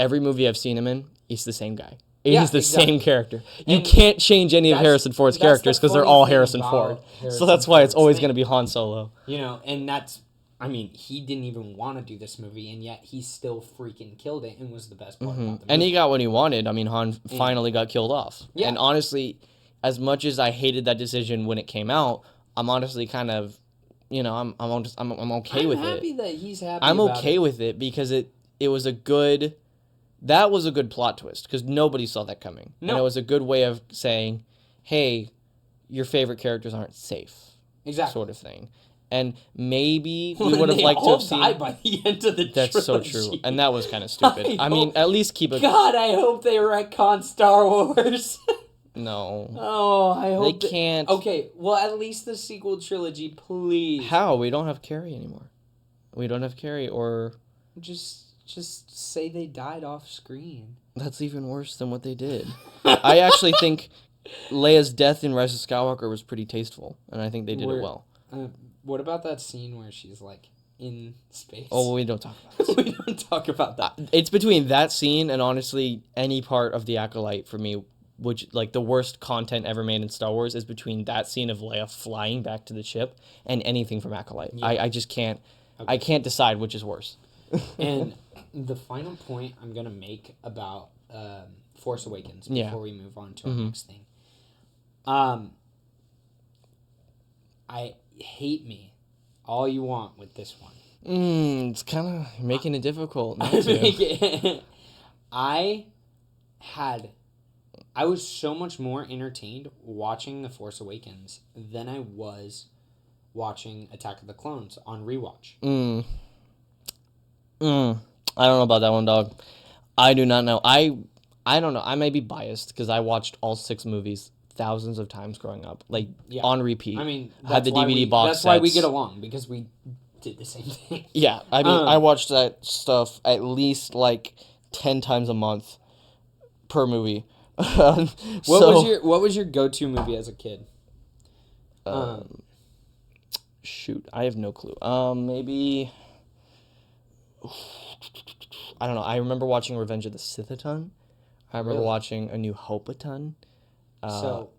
Every movie I've seen him in, he's the same guy. He's the same character. You can't change any of Harrison Ford's characters because they're all Harrison Ford. So that's why it's always going to be Han Solo. And that's, I mean, he didn't even want to do this movie, and yet he still freaking killed it and was the best part about the movie. And he got what he wanted. I mean, Han finally got killed off. Yeah. And honestly, as much as I hated that decision when it came out, I'm honestly kind of, I'm okay with it. I'm happy that he's happy. I'm okay with it because it was a good. That was a good plot twist because nobody saw that coming. No. And it was a good way of saying, hey, your favorite characters aren't safe. Exactly. Sort of thing. And maybe we would have liked to have seen... They all died by the end of the That's trilogy. so true. And that was kind of stupid. I mean, at least keep it... God, I hope they retcon Star Wars. No. Oh, I hope... They can't... Okay, well, at least the sequel trilogy, please. How? We don't have Carrie anymore. We don't have Carrie or... Just say they died off screen. That's even worse than what they did. I actually think Leia's death in Rise of Skywalker was pretty tasteful, and I think they did it well. What about that scene where she's like in space? Oh, well, we don't talk about that. We don't talk about that. It's between that scene and honestly any part of the Acolyte for me, which like the worst content ever made in Star Wars is between that scene of Leia flying back to the ship and anything from Acolyte. Yeah. I just can't. Okay. I can't decide which is worse. And the final point I'm going to make about Force Awakens before we move on to our next thing. I hate me all you want with this one. It's kind of making it difficult. Not to. I was so much more entertained watching The Force Awakens than I was watching Attack of the Clones on rewatch. I don't know about that one, dog. I do not know. I don't know. I may be biased because I watched all 6 movies thousands of times growing up, on repeat. I mean, had the DVD box That's why we get along, because we did the same thing. Yeah, I mean, I watched that stuff at least 10 times a month per movie. What was your go-to movie as a kid? Shoot, I have no clue. Maybe. I don't know. I remember watching Revenge of the Sith a ton. I remember watching A New Hope a ton.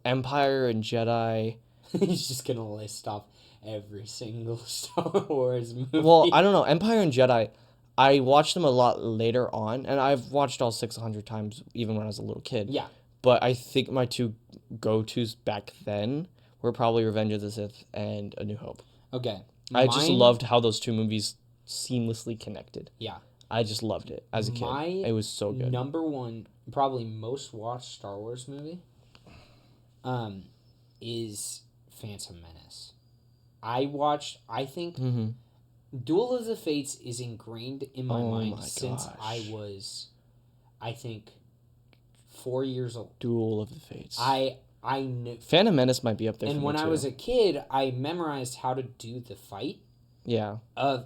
Empire and Jedi. He's just going to list off every single Star Wars movie. Well, I don't know. Empire and Jedi, I watched them a lot later on, and I've watched all 600 times even when I was a little kid. Yeah. But I think my 2 go-tos back then were probably Revenge of the Sith and A New Hope. Okay. I just loved how those 2 movies seamlessly connected. Yeah. I just loved it as a kid. It was so good. Number 1, probably most watched Star Wars movie, is Phantom Menace. I think Duel of the Fates is ingrained in my mind since I was, I think, 4 years old. Duel of the Fates. I knew. Phantom Menace might be up there. And when I was a kid, I memorized how to do the fight. Yeah. I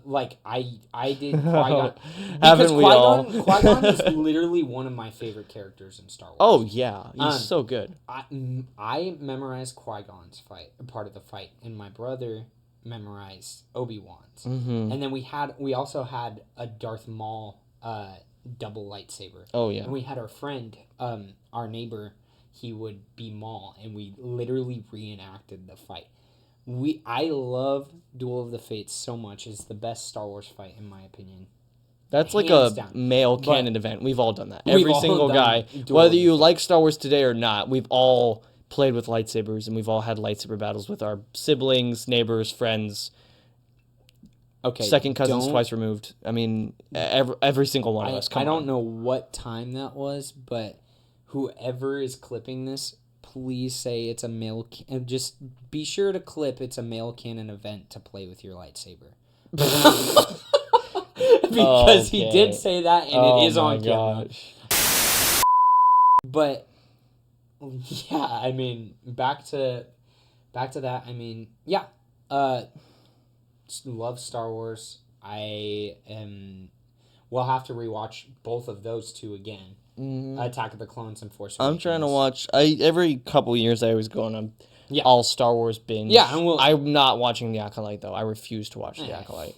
did Qui-Gon. Haven't we all? Qui-Gon is literally one of my favorite characters in Star Wars. Oh, yeah. He's so good. I memorized Qui-Gon's part of the fight, and my brother memorized Obi-Wan's. Mm-hmm. And then we also had a Darth Maul double lightsaber. Oh, yeah. And we had our friend, our neighbor, he would be Maul, and we literally reenacted the fight. I love Duel of the Fates so much. It's the best Star Wars fight, in my opinion. That's like a male canon event. We've all done that. Every single guy, whether you like Star Wars today or not, we've all played with lightsabers, and we've all had lightsaber battles with our siblings, neighbors, friends. Okay. Second cousins twice removed. I mean, every single one of us. Come on. I don't know what time that was, but whoever is clipping this, please say it's a male. Just be sure to clip it's a male canon event to play with your lightsaber. Because he did say that, and it is on camera. But yeah, I mean, back to that. I mean, yeah, love Star Wars. We'll have to rewatch both of those two again. Attack of the Clones and Force Awakens. I'm trying to watch. Every couple years I always go on a all Star Wars binge. Yeah, and I'm not watching The Acolyte though. I refuse to watch The Acolyte.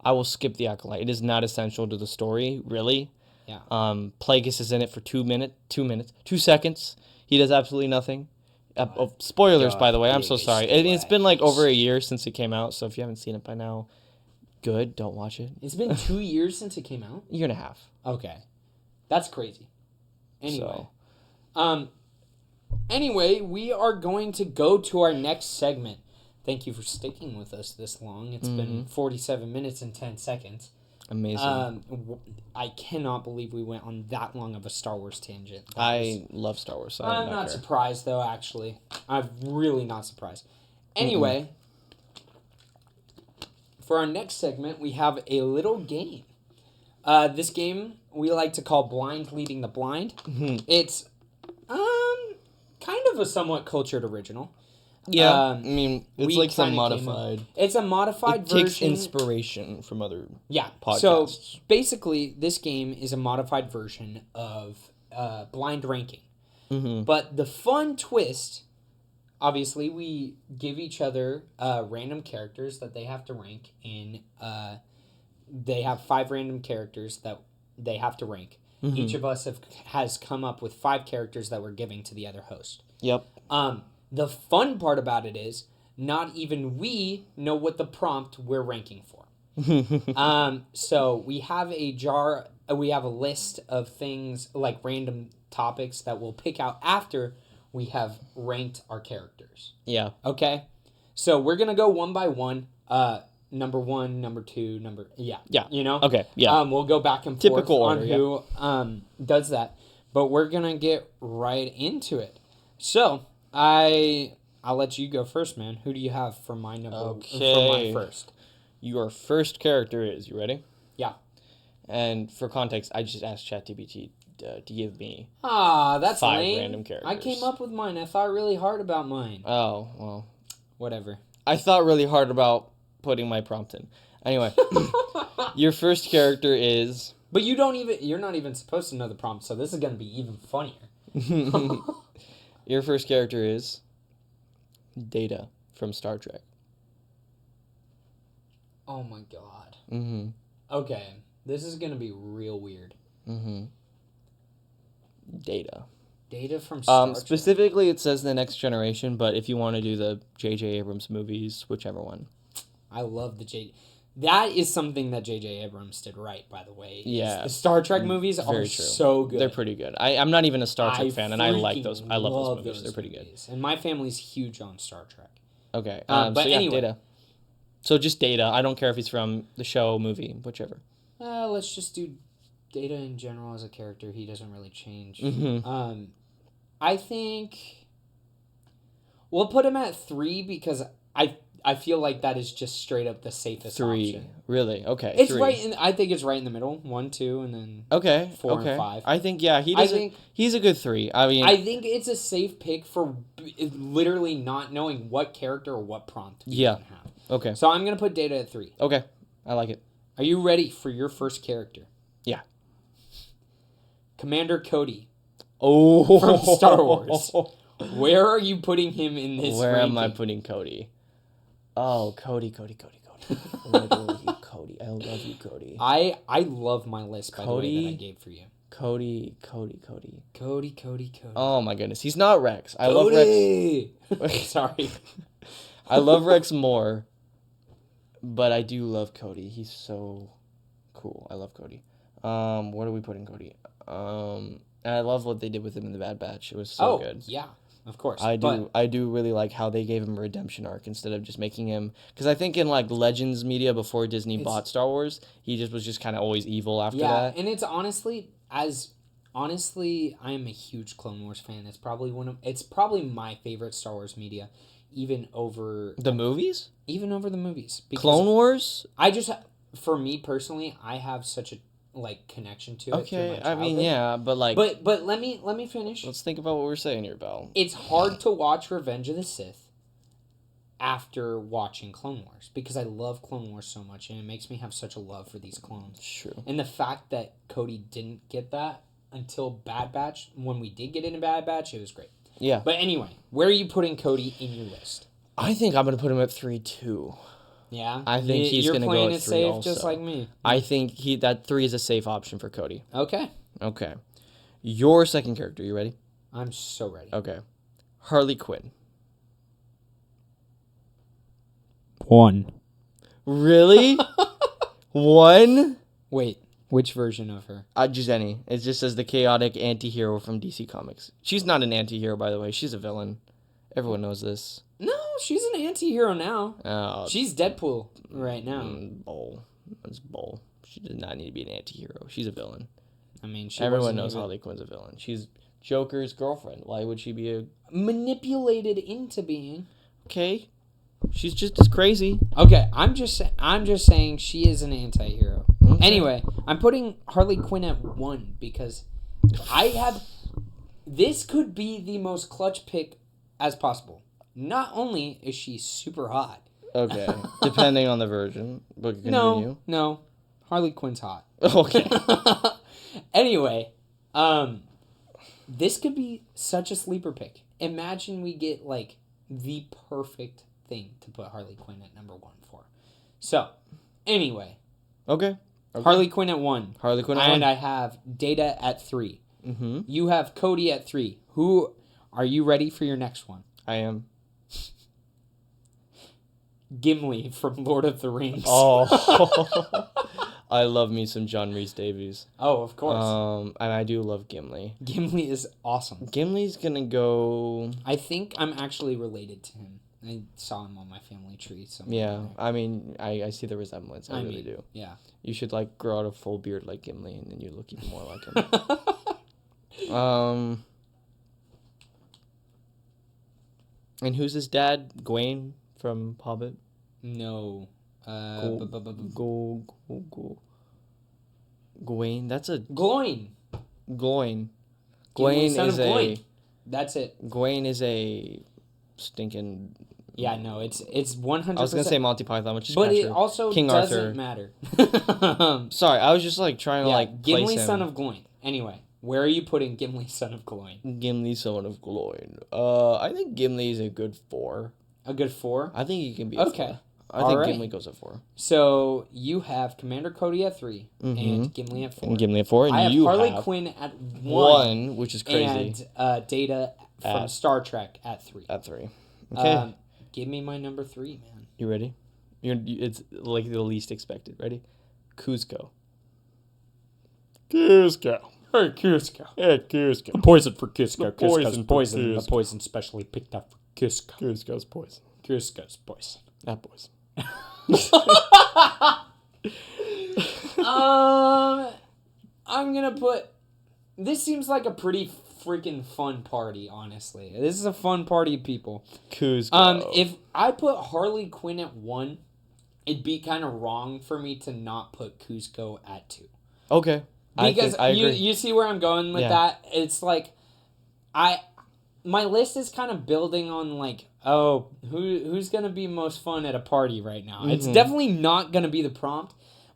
I will skip The Acolyte. It is not essential to the story, really. Yeah. Plagueis is in it for 2 seconds. He does absolutely nothing. Spoilers, by the way. I'm so sorry. It's been like over a year since it came out, so if you haven't seen it by now, good. Don't watch it. It's been 2 years since it came out? A year and a half. Okay. That's crazy. Anyway, we are going to go to our next segment. Thank you for sticking with us this long. It's been 47 minutes and 10 seconds. Amazing. I cannot believe we went on that long of a Star Wars tangent. I love Star Wars. So I'm not surprised, though, actually. I'm really not surprised. Anyway, for our next segment, we have a little game. This game we like to call Blind Leading the Blind. It's kind of a somewhat cultured original. Yeah, I mean, it's like some modified. It's a modified version. It takes inspiration from other podcasts. So basically, this game is a modified version of blind ranking. But the fun twist, obviously, we give each other random characters that they have to rank in. They have 5 random characters that they have to rank. Each of us has come up with 5 characters that we're giving to the other host. Yep. The fun part about it is not even we know what the prompt we're ranking for. So we have we have a list of things like random topics that we'll pick out after we have ranked our characters. Yeah. Okay? So we're going to go one by one. Number 1, number 2, Yeah. You know? Okay, yeah. We'll go back and forth on who does that. But we're going to get right into it. So, I'll let you go first, man. Who do you have for my for my first? Your first character is, you ready? Yeah. And for context, I just asked ChatGPT to give me that's 5 lame. random characters. I came up with mine. I thought really hard about mine. Oh, well. Whatever. I thought really hard about putting my prompt in. Anyway, your first character is... But you're not even supposed to know the prompt, so this is going to be even funnier. Your first character is Data from Star Trek. Oh my god. Okay, this is going to be real weird. Data from Star Trek. Specifically, it says The Next Generation, but if you want to do the J.J. Abrams movies, whichever one. I love That is something that J.J. Abrams did right, by the way. Yeah. The Star Trek movies are so good. They're pretty good. I'm not even a Star Trek fan, and I like those. I love those movies. They're pretty good. And my family's huge on Star Trek. Okay. But anyway. Data. So just Data. I don't care if he's from the show, movie, whichever. Let's just do Data in general as a character. He doesn't really change. I think we'll put him at 3 because I feel like that is just straight up the safest 3. option. Really? Okay. It's 3. I think it's right in the middle. 1, 2, and then 4 and 5. I think he's a good 3. I mean, I think it's a safe pick for literally not knowing what character or what prompt you can have. Okay. So I'm gonna put Data at 3. Okay. I like it. Are you ready for your first character? Yeah. Commander Cody. Oh. From Star Wars. Where are you putting him in this Where ranking? am I putting Cody? Oh, Cody. Literally, Cody. I love you, Cody. I love my list, by the way, that I gave for you. Cody. Cody. Oh, my goodness. He's not Rex. I love Rex. Sorry. I love Rex more, but I do love Cody. He's so cool. I love Cody. Where do we put in Cody? And I love what they did with him in the Bad Batch. It was so good. Yeah. of course. I do really like how they gave him a redemption arc instead of just making him, because I think in like Legends media before Disney bought Star Wars, he was just kind of always evil after that. Yeah, and it's honestly I am a huge Clone Wars fan. It's probably my favorite Star Wars media, even over the movies. Even over the movies. Clone Wars. For me personally, I have such a connection to it. Okay, I mean, yeah, but like, but let me finish. Let's think about what we're saying here, Belle. It's hard to watch Revenge of the Sith after watching Clone Wars because I love Clone Wars so much, and it makes me have such a love for these clones. True. And the fact that Cody didn't get that until Bad Batch, when we did get into Bad Batch, it was great. Yeah. But anyway, where are you putting Cody in your list? I think I'm gonna put him at 3-2. Yeah, I think he's gonna go at 3 You're playing it safe, also. just like me. I think that 3 is a safe option for Cody. Okay. Your second character, you ready? I'm so ready. Okay. Harley Quinn. 1. Really? 1? Wait, which version of her? Just any. It just says the chaotic anti-hero from DC Comics. She's not an anti-hero, by the way. She's a villain. Everyone knows this. No, she's an anti-hero now. She's Deadpool right now. Bull. That's bull. She does not need to be an anti-hero. She's a villain. I mean, everyone knows Harley Quinn's a villain. She's Joker's girlfriend. Why would she be manipulated into being? Okay. She's just as crazy. Okay, I'm just saying she is an anti-hero. Okay. Anyway, I'm putting Harley Quinn at 1 because this could be the most clutch pick as possible. Not only is she super hot. Okay, depending on the version. But continue. No, Harley Quinn's hot. Okay. Anyway, this could be such a sleeper pick. Imagine we get like the perfect thing to put Harley Quinn at number 1 for. So, anyway. Okay. Harley Quinn at 1. Harley Quinn at 1. And I have Data at 3. Mm-hmm. You have Cody at 3. Are you ready for your next one? I am. Gimli from Lord of the Rings. Oh. I love me some John Rhys Davies. Oh, of course. And I do love Gimli. Gimli is awesome. Gimli's gonna go... I think I'm actually related to him. I saw him on my family tree. Yeah, I mean, I see the resemblance. I really do. Yeah. You should, like, grow out a full beard like Gimli, and then you look even more like him. And who's his dad? Gawain from Hobbit? No. Gawain. That's a... Gloin. Gawain is a... Gloin. That's it. Gawain is a stinking... Yeah, no, it's 100%. I was going to say Monty Python, which is but not it true. also King doesn't Arthur. matter. Sorry, I was just like trying to like place Gimli, him. son of Gloin. Anyway, where are you putting Gimli, son of Gloin? Gimli, son of Gloin. I think Gimli is a good 4. A good 4? I think he can be a 4. I think Gimli goes at 4. So you have Commander Cody at 3 and Gimli at 4. And Gimli at 4, and I have you Harley have Quinn at 1, which is crazy. And Data from Star Trek at 3. At 3. Okay. Give me my number 3, man. You ready? It's like the least expected. Ready? Cusco. Cusco. Hey, Cusco. Hey, Cusco. The poison for Cusco. Cusco's poison. The poison specially picked up for Cusco. Cusco's poison. Cusco's poison. That poison. I'm gonna put... This seems like a pretty freaking fun party, honestly. This is a fun party, people. Cusco. If I put Harley Quinn at 1, it'd be kind of wrong for me to not put Cusco at 2. Okay. Because I agree. You see where I'm going with that? It's like, my list is kind of building on like, who's gonna be most fun at a party right now? Mm-hmm. It's definitely not gonna be the prompt,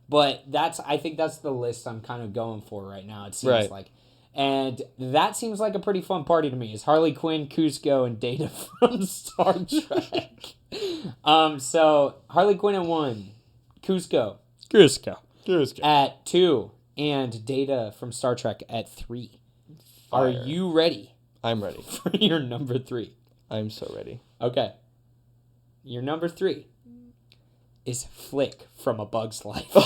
but I think that's the list I'm kind of going for right now. It seems like. And that seems like a pretty fun party to me. It's Harley Quinn, Cusco, and Data from Star Trek. So Harley Quinn at 1, Cusco at 2, and Data from Star Trek at 3. Fire. Are you ready? I'm ready for your number 3. I'm so ready. Okay. Your number 3 is Flick from A Bug's Life.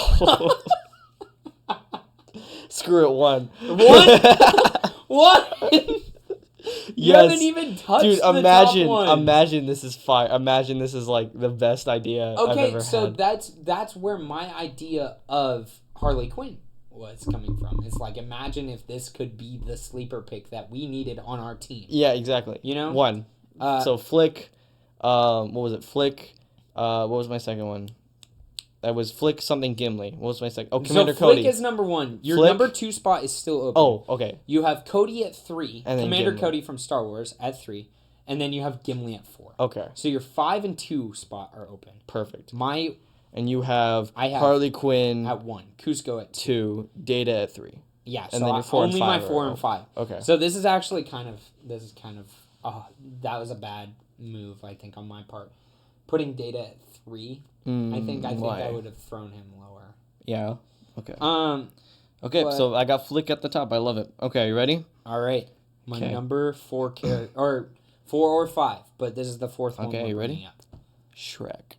Screw it, 1. What? What? You haven't even touched Dude, the top one. Imagine this is fire. Imagine this is like the best idea I've ever had. That's where my idea of Harley Quinn was coming from. It's like, imagine if this could be the sleeper pick that we needed on our team. Yeah, exactly. You know? One. So Flick, what was it? Flick, what was my second one? That was Flick something Gimli. What was my second? Oh, Commander Cody. Flick is number 1. Your Flick? number 2 spot is still open. Oh, okay. You have Cody at 3. And then Commander Gimli. Cody from Star Wars at 3. And then you have Gimli at 4. Okay. So your 5 and 2 spot are open. Perfect. And you have Harley Quinn at 1. Cusco at 2. Data at 3. Yeah, and so then your 4 only and 5 my 4 and 5. Okay. So this is actually kind of that was a bad move, I think, on my part. Putting Data at 3. I think I would have thrown him lower. Yeah. Okay. Okay, but, so I got Flick at the top. I love it. Okay, you ready? All right. My number 4 character, or 4 or 5, but this is the 4th one. Okay, you ready? Up. Shrek.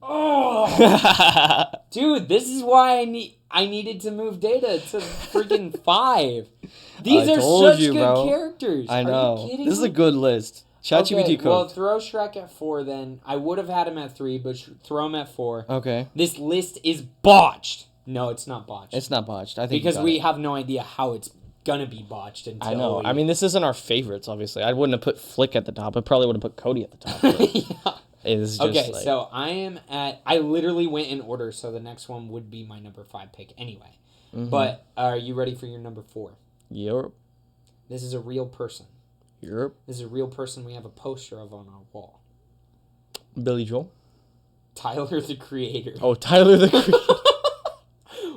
Oh, dude, this is why I needed to move Data to freaking 5. These are such good characters. I know. Are you kidding This is me? a good list. ChatGPT code. Well, throw Shrek at 4 then. I would have had him at 3, but throw him at 4. Okay. This list is botched. No, it's not botched. It's not botched. I think because we have no idea how it's gonna be botched until I know. I mean, this isn't our favorites, obviously. I wouldn't have put Flick at the top. I probably would have put Cody at the top. Yeah. It's just okay, so I literally went in order, so the next one would be my number 5 pick anyway. Mm-hmm. But are you ready for your number 4? Yep. This is a real person. Yep. This is a real person we have a poster of on our wall. Billy Joel? Tyler, the Creator. Oh, Tyler, the Creator.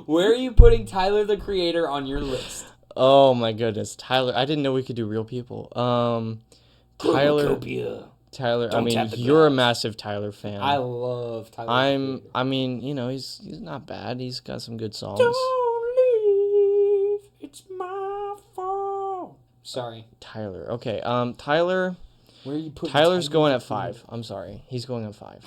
Where are you putting Tyler, the Creator on your list? Oh, my goodness. Tyler. I didn't know we could do real people. Tyler. Tyler, I mean, you're a massive Tyler fan. I love Tyler. I mean, you know, he's not bad. He's got some good songs. Don't leave, it's my fault. Sorry. Tyler. Okay. Tyler. Where are you putting Tyler's going at 5. I'm sorry. He's going at 5.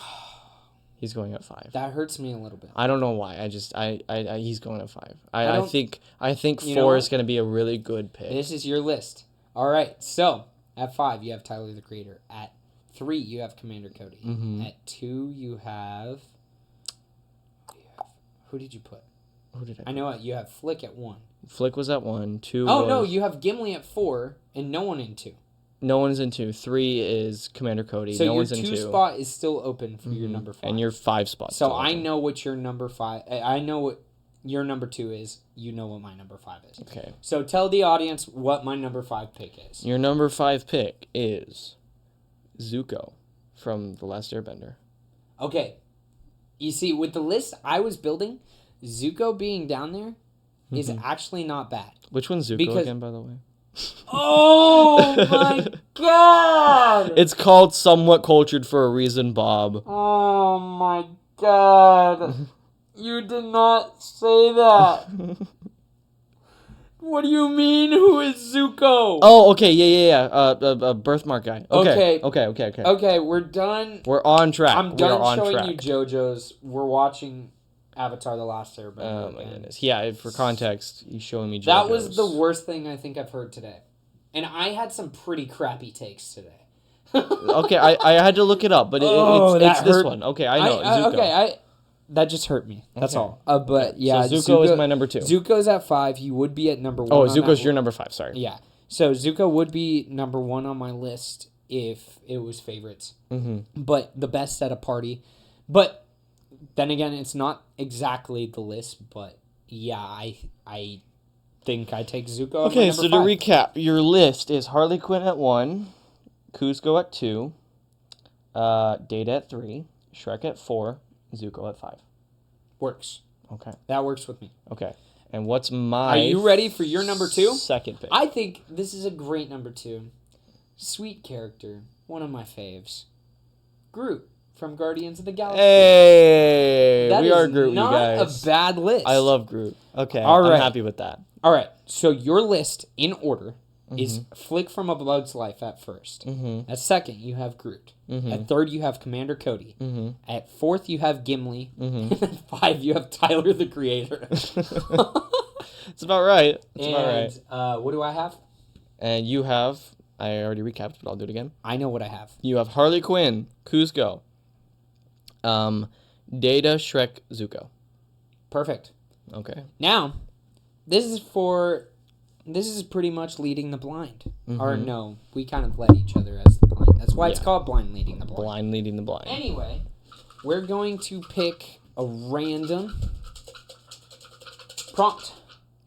He's going at 5. That hurts me a little bit. I don't know why. He's going at 5. I think 4 is going to be a really good pick. This is your list. All right. So, at 5 you have Tyler, the Creator. At 3 you have Commander Cody. Mm-hmm. At 2 you have who did you put? Who did I know you have Flick at 1. Flick was at 1. 2 no, you have Gimli at 4 and no one in 2. No one's in 2. 3 is Commander Cody. So no your one's in 2 spot is still open for your number 5. And your 5 spot. So I know what your number 5. I know what your number 2 is. You know what my number 5 is. Okay. So tell the audience what my number 5 pick is. Your number 5 pick is Zuko from The Last Airbender. Okay. You see, with the list I was building, Zuko being down there is actually not bad. Which one's Zuko again, by the way? Oh my god! It's called Somewhat Cultured for a reason, Bob. Oh my god. You did not say that. What do you mean, who is Zuko? Oh, okay, yeah. Birthmark guy. Okay. Okay, we're done. We're on track. I'm done showing you JoJo's. We're watching Avatar: The Last Airbender. Oh my goodness. Yeah, for context, he's showing me JoJo's. That was the worst thing I think I've heard today. And I had some pretty crappy takes today. Okay, I had to look it up, but it's this one. Okay, I know. Zuko. That just hurt me. That's all. But yeah, so Zuko is my number 2. Zuko's at 5. He would be at number 1. Oh, Zuko's your number 5. Sorry. Yeah. So Zuko would be number 1 on my list if it was favorites. Mm-hmm. But the best at a party. But then again, it's not exactly the list. But yeah, I think I take Zuko. Okay, so 5. to recap, your list is Harley Quinn at 1, Kuzco at 2, Data at 3, Shrek at 4. Zuko at 5. Works. Okay. That works with me. Okay. And what's my... Are you ready for your number 2? Second pick. I think this is a great number 2. Sweet character. One of my faves. Groot from Guardians of the Galaxy. Hey! We are Groot, you guys. Not a bad list. I love Groot. Okay. All right. I'm happy with that. All right. So your list, in order, is Flick from A Bug's Life at first. Mm-hmm. At second, you have Groot. Mm-hmm. At third, you have Commander Cody. Mm-hmm. At fourth, you have Gimli. Mm-hmm. And at 5, you have Tyler, the Creator. It's about right. What do I have? And you have, I already recapped, but I'll do it again. I know what I have. You have Harley Quinn, Kuzco, Data, Shrek, Zuko. Perfect. Okay. Now, this is pretty much leading the blind. Or no, we kind of led each other as the blind. That's why it's called blind leading the blind. Blind leading the blind. Anyway, we're going to pick a random prompt.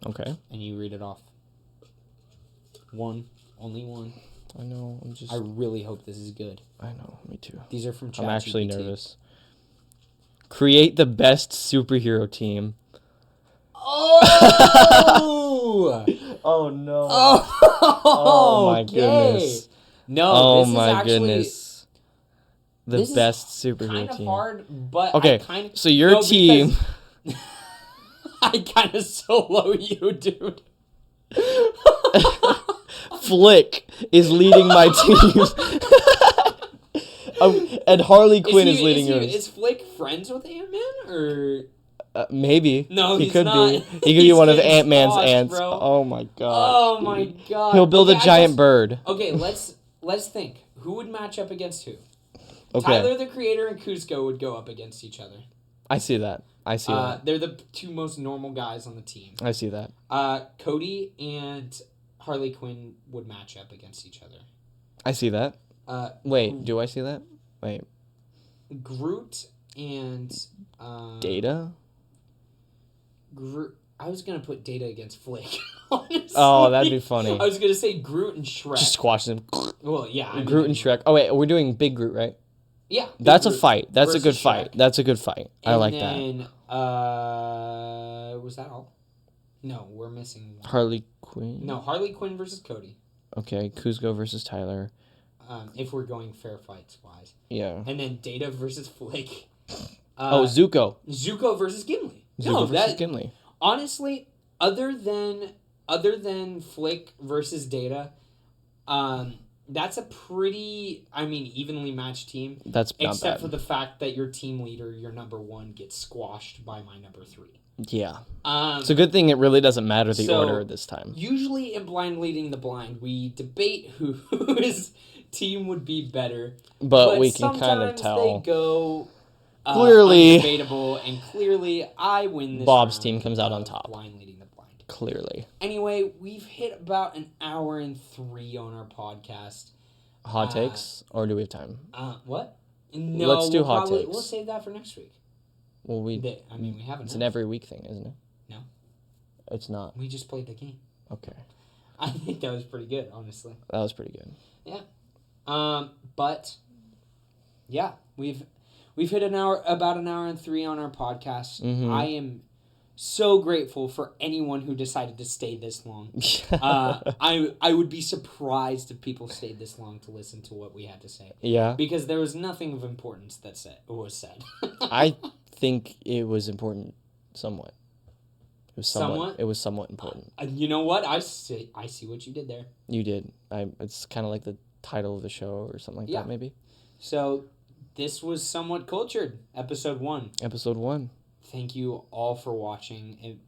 Okay. And you read it off. One. Only one. I know. I really hope this is good. I know. Me too. These are from ChatGPT. I'm actually nervous. Create the best superhero team. Oh! Oh no. Oh my goodness. No, this is actually goodness. The best superhero kind of team. Hard, but okay. So your team. I kind of solo you, dude. Flick is leading my team. And Harley Quinn is leading yours. Is Flick friends with Ant-Man, or? Maybe. No, he could not. be. He could be one of Ant-Man's squashed, ants. Bro. Oh my god. Oh my god. He'll build a giant bird. Okay, let's think. Who would match up against who? Okay. Tyler, the Creator, and Kuzco would go up against each other. I see that. They're the two most normal guys on the team. I see that. Cody and Harley Quinn would match up against each other. I see that. Wait, do I see that? Wait. Groot and Data? Groot. I was gonna put Data against Flick. Honestly. Oh, that'd be funny. I was gonna say Groot and Shrek. Just squash them. Well, yeah. Groot and Shrek. Oh wait, we're doing Big Groot, right? Yeah. That's a fight. That's a good fight. That's a good fight. I like that. And was that all? No, we're missing one. Harley Quinn. No, Harley Quinn versus Cody. Okay, Kuzco versus Tyler. If we're going fair fights wise. Yeah. And then Data versus Flick. Zuko. Zuko versus Gimli. Versus Gimli. Honestly, other than Flick versus Data, that's a pretty, evenly matched team. That's not except bad. for the fact that your team leader, your number one, gets squashed by my number three. Yeah. It's a good thing it really doesn't matter the order this time. Usually in Blind Leading the Blind, we debate whose team would be better. But we can kind of tell. They go clearly debatable, and clearly I win this Bob's round team comes out on top. Blind Leading the Blind. Clearly. Anyway, we've hit about an hour and 3 on our podcast. Hot takes? Or do we have time? What? No, let's do hot takes. We'll save that for next week. Well, we haven't. It's an every week thing, isn't it? No. It's not. We just played the game. Okay. I think that was pretty good, honestly. That was pretty good. Yeah. But yeah, we've hit about an hour and 3 on our podcast. Mm-hmm. I am so grateful for anyone who decided to stay this long. I would be surprised if people stayed this long to listen to what we had to say. Yeah. Because there was nothing of importance that was said. I think it was important somewhat. It was somewhat? It was somewhat important. You know what? I see what you did there. You did. It's kind of like the title of the show or something like that, maybe. So, this was Somewhat Cultured, episode 1. Episode 1. Thank you all for watching, and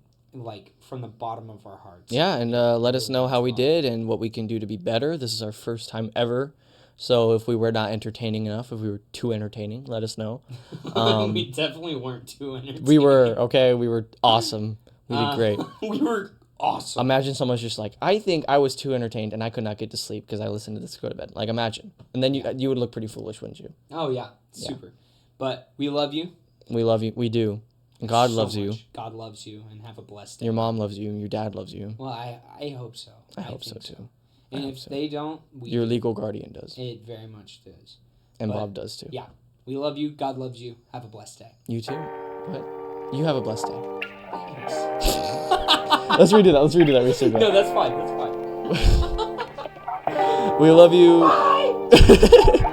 from the bottom of our hearts. Yeah, and let us know how we did and what we can do to be better. This is our first time ever. So if we were not entertaining enough, if we were too entertaining, let us know. We definitely weren't too entertaining. We were, okay, we were awesome. We did great. We were awesome. Imagine someone's just like, I think I was too entertained and I could not get to sleep because I listened to this to go to bed. Like, imagine. And then you would look pretty foolish, wouldn't you? Oh, yeah. Super. Yeah. But we love you. We love you. We do. God loves you. God loves you, and have a blessed day. Your mom loves you, and your dad loves you. Well, I hope so. I hope so, too. And if they don't, your legal guardian does. It very much does. And Bob does, too. Yeah. We love you. God loves you. Have a blessed day. You too. What? You have a blessed day. Thanks. Let's redo that. We said that. No, that's fine. We love you. Bye.